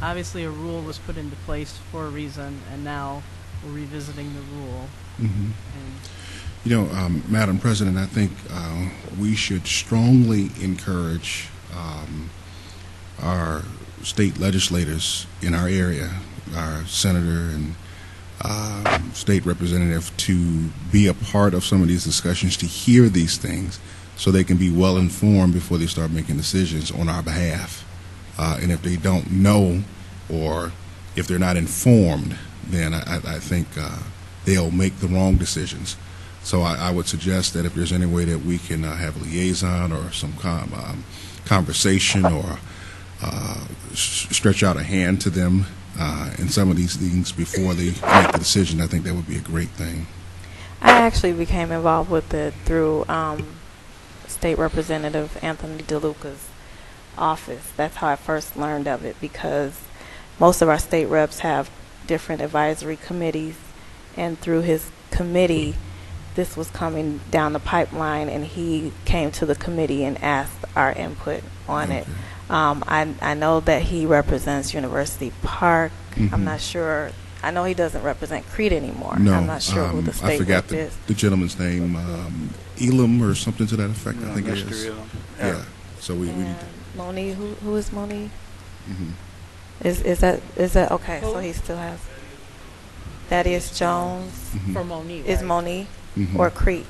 Obviously a rule was put into place for a reason, and now we're revisiting the rule. Madam President, I think we should strongly encourage our state legislators in our area, our senator and state representative, to be a part of some of these discussions, to hear these things so they can be well informed before they start making decisions on our behalf. And if they don't know, or if they're not informed, then I think they'll make the wrong decisions. So I would suggest that if there's any way that we can have a liaison or some conversation, or stretch out a hand to them in some of these things before they make the decision, I think that would be a great thing. I actually became involved with it through State Representative Anthony DeLuca's office. That's how I first learned of it, because most of our state reps have different advisory committees, and through his committee, this was coming down the pipeline, and he came to the committee and asked our input on it. I know that he represents University Park. I'm not sure. I know he doesn't represent Crete anymore. No, I'm not sure who the state I forgot rep is. the gentleman's name, Elam or something to that effect. I think it Mr. is. Elam. Yeah. So we need to. Monee, who is Monee? Is that okay? So he still has Thaddeus Jones. For Monee, Is right? Monee or Crete?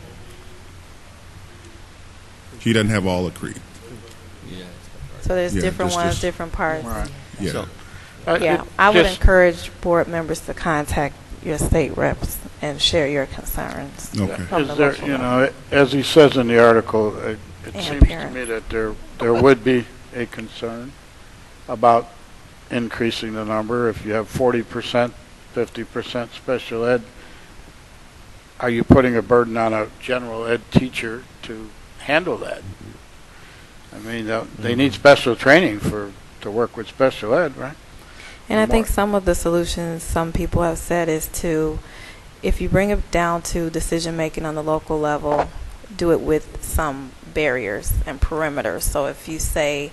He doesn't have all of Crete. So there's different ones, just, different parts. Right. Yeah. So, Yeah, I would encourage board members to contact your state reps and share your concerns. Okay. From the Is there, local level. as he says in the article, it And seems to parents. me that there would be a concern about increasing the number. If you have 40%, 50% special ed, are you putting a burden on a general ed teacher to handle that? I mean, they need special training to work with special ed, right? And I think some of the solutions some people have said is if you bring it down to decision making on the local level, do it with some barriers and perimeters. So if you say,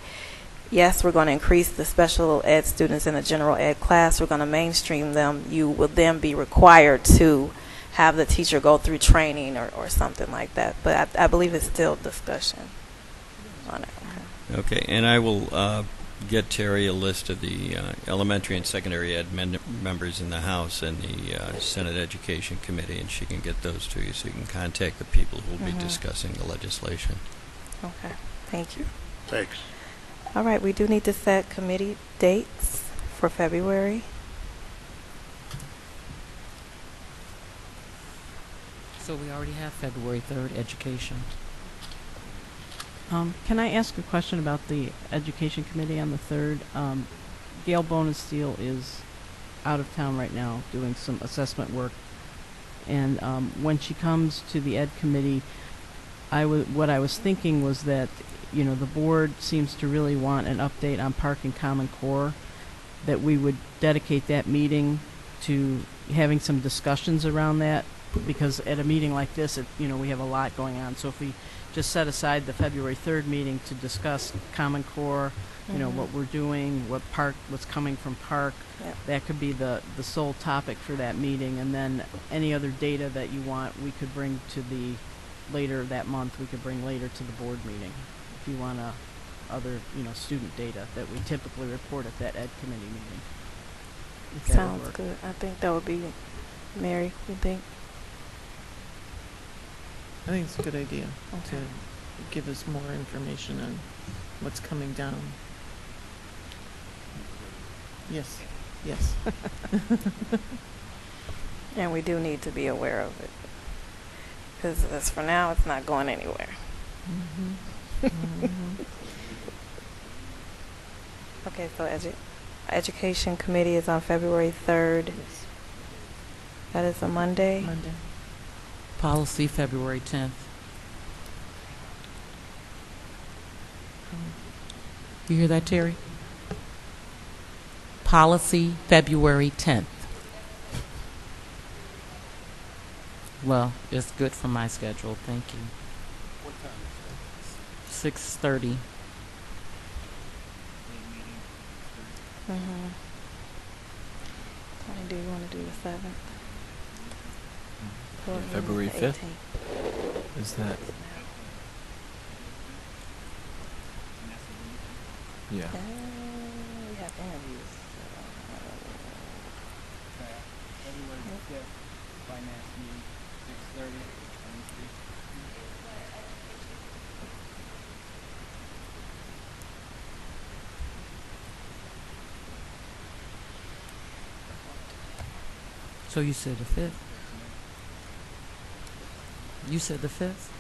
yes, we're going to increase the special ed students in the general ed class, we're going to mainstream them, you will then be required to have the teacher go through training or something like that. But I believe it's still discussion on it. Okay, and I will get Terry a list of the elementary and secondary ed members in the House and the Senate Education Committee, and she can get those to you so you can contact the people who will be discussing the legislation. Okay, thank you. Thanks. All right, we do need to set committee dates for February. So we already have February 3rd, education. Can I ask a question about the education committee on the 3rd? Gail Bonesteel is out of town right now doing some assessment work. And when she comes to the Ed Committee, what I was thinking was that, you know, the board seems to really want an update on Park and Common Core, that we would dedicate that meeting to having some discussions around that, because at a meeting like this, you know, we have a lot going on. So if we just set aside the February 3rd meeting to discuss Common Core, you know, what we're doing, what's coming from Park, that could be the sole topic for that meeting. And then any other data that you want, we could bring to the later that month. We could bring later to the board meeting if you want other, you know, student data that we typically report at that Ed Committee meeting. If that would Sounds work. good. I think that would be, Mary, you think? I think it's a good idea Okay. to give us more information on what's coming down. Yes, yes. And we do need to be aware of it. Because as for now, it's not going anywhere. Okay, so Education Committee is on February 3rd. That is a Monday. Monday. Policy February 10th. You hear that, Terry? Policy February 10th. Well, it's good for my schedule. Thank you. What time is 6:30. Mm-hmm. Do you want to do the 7th? Or February the 5th? 18th? Is that? Yeah. We have interviews. February 5th, finance meeting, 6:30, Wednesday. So you said the 5th? You said the 5th?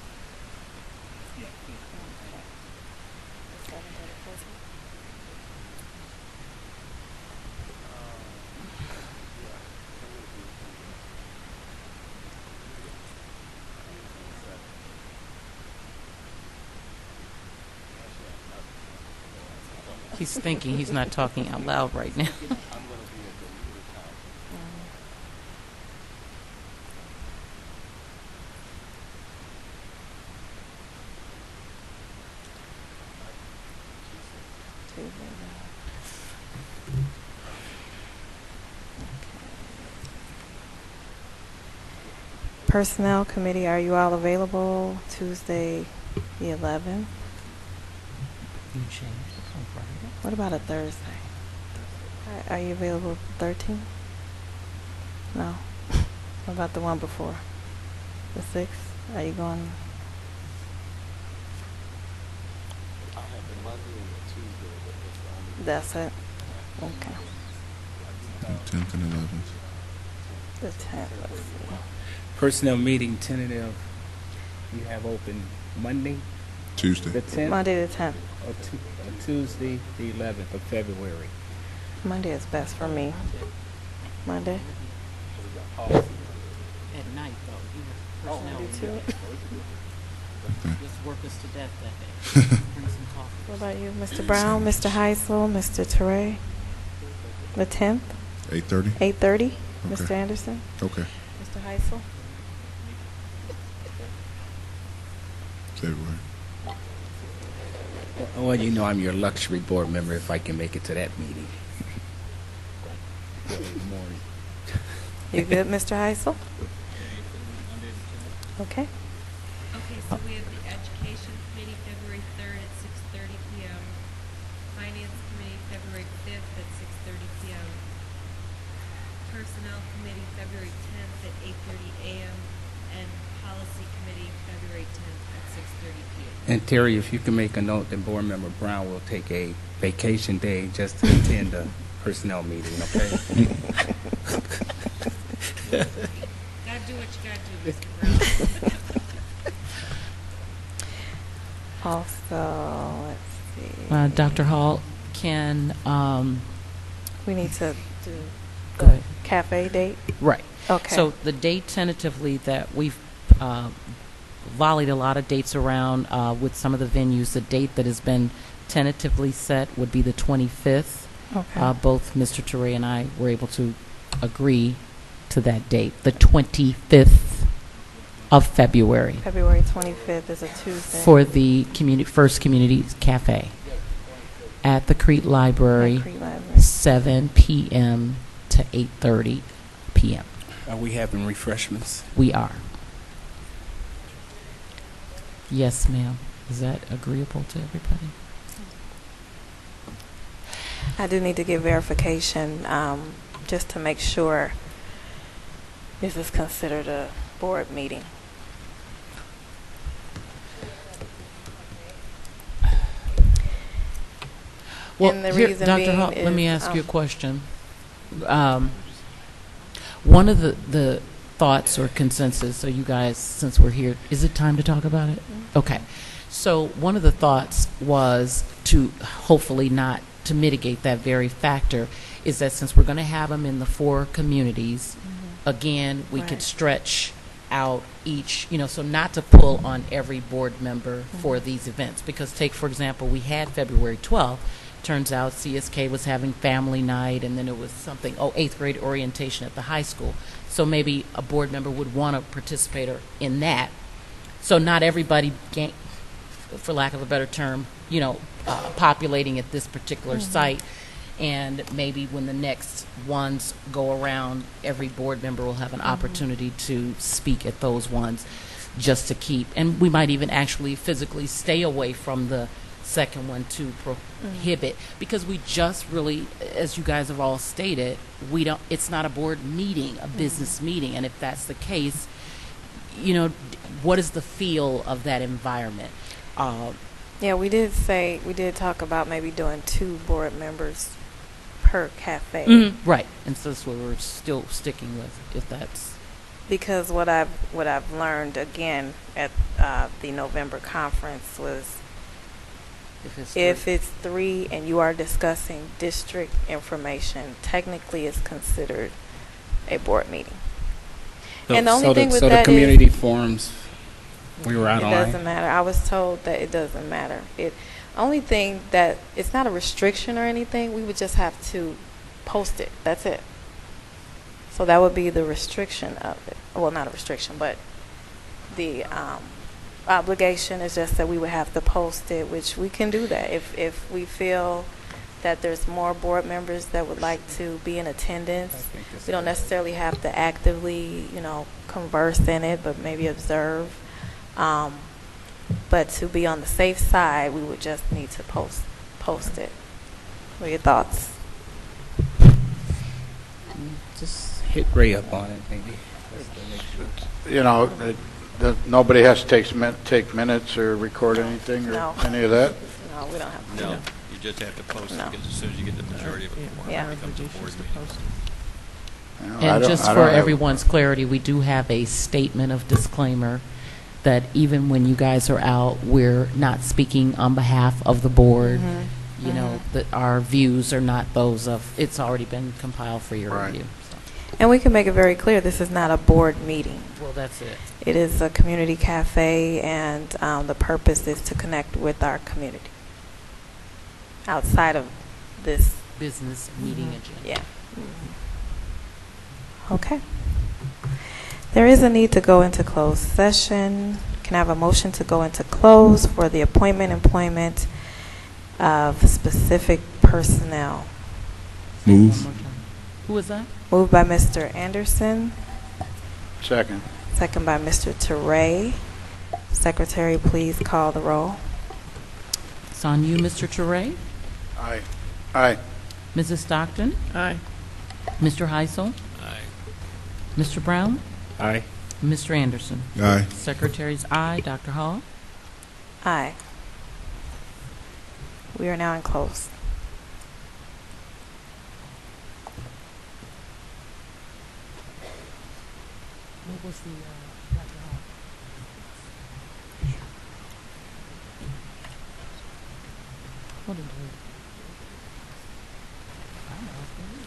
He's thinking, he's not talking out loud right now. Personnel Committee, are you all available Tuesday the 11th? You changed it on Friday. What about a Thursday? Are you available 13th? No. What about the one before? The 6th? Are you going? I'll have the Monday and the Tuesday, but that's the only. That's it? Okay. 10th and 11th. The 10th, let's see. Personnel meeting tentative, you have open Monday, Tuesday. the 10th, Monday the 10th. or Tuesday, the 11th of February. Monday is best for me. Monday? At night, though. Personnel Me too. Just work us to death that day. Bring some coffee. What about you, Mr. Brown, Mr. Heisel, Mr. Teray? The 10th? 8:30? 8:30? Okay. Mr. Anderson? Okay. Mr. Heisel? February. Well, you know I'm your luxury board member if I can make it to that meeting. Morning. You good, Mr. Heisel? Okay. Okay, so we have the Education Committee February 3rd at 6:30 p.m., Finance Committee February 5th at 6:30 p.m., Personnel Committee February 10th at 8:30 a.m., and Policy Committee February 10th at 6:30 p.m. And Terry, if you can make a note that Board Member Brown will take a vacation day just to attend a personnel meeting, okay? Gotta do what you gotta do, Mr. Brown. Also, let's see. Dr. Hall, can We need to do Go the ahead. cafe date? Right. Okay. So the date tentatively that we've volleyed a lot of dates around with some of the venues, the date that has been tentatively set would be the 25th. Okay. Both Mr. Toure and I were able to agree to that date, the 25th of February, February 25th is a Tuesday. for the First Community Cafe at the Crete Library, At Crete Library. 7 p.m. to 8:30 p.m. Are we having refreshments? We are. Yes, ma'am. Is that agreeable to everybody? I do need to get verification just to make sure this is considered a board meeting. Well, And the here, reason Dr. being Hall, let me is, ask you a question. One of the thoughts or consensus, so you guys, since we're here, is it time to talk about it? Okay. So one of the thoughts was to hopefully not to mitigate that very factor is that since we're going to have them in the 4 communities, again, we could stretch out each, so not to pull on every board member for these events. Because take, for example, we had February 12th. Turns out CSK was having family night, and then it was something, 8th grade orientation at the high school. So maybe a board member would want to participate in that. So not everybody, for lack of a better term, populating at this particular site. And maybe when the next ones go around, every board member will have an opportunity to speak at those ones, just to keep. And we might even actually physically stay away from the second one to prohibit, because we just really, as you guys have all stated, it's not a board meeting, a business meeting. And if that's the case, what is the feel of that environment? Yeah, we did talk about maybe doing 2 board members per cafe. Right, and so that's what we're still sticking with, if that's because what I've learned again at the November conference was if it's 3 and you are discussing district information, technically it's considered a board meeting. And the only thing with that the community forums, we were out it on. doesn't matter. I was told that it doesn't matter. Only thing that it's not a restriction or anything. We would just have to post it. That's it. So that would be the restriction of it. Well, not a restriction, but the obligation is just that we would have to post it, which we can do that if we feel that there's more board members that would like to be in attendance. We don't necessarily have to actively, converse in it, but maybe observe. But to be on the safe side, we would just need to post it. What are your thoughts? Just hit Ray up on it, maybe. Nobody has to take minutes or record anything or any of that? No, we don't have to. No, you just have to post it, because as soon as you get the majority of it, it becomes a board meeting. And just for everyone's clarity, we do have a statement of disclaimer that even when you guys are out, we're not speaking on behalf of the board. That our views are not those of, it's already been compiled for your review. So. And we can make it very clear, this is not a board meeting. Well, that's it. It is a community cafe, and the purpose is to connect with our community outside of this business meeting agenda. Yeah. Okay. There is a need to go into closed session. Can I have a motion to go into close for the employment of specific personnel? Move. Who was that? Moved by Mr. Anderson. Second. Second by Mr. Toure. Secretary, please call the roll. It's on you, Mr. Toure. Aye. Aye. Mrs. Stockton. Aye. Mr. Heisel. Aye. Mr. Brown. Aye. Mr. Anderson. Aye. Secretary's aye. Dr. Hall. Aye. We are now in close. What was the Dr. Hall? What did we? I don't know.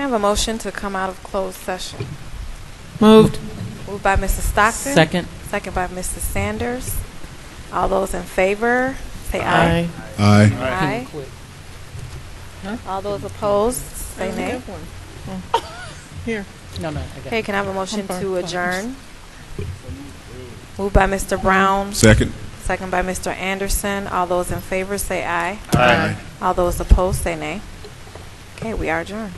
have a motion to come out of closed session? Moved. Moved by Mrs. Stockton. Second. Second by Mrs. Sanders. All those in favor, say aye. Aye. Aye. All those opposed, say nay. Here. No, I got Okay, can I have a motion to adjourn? Moved by Mr. Brown. Second. Second by Mr. Anderson. All those in favor, say aye. Aye. All those opposed, say nay. Okay, we are adjourned.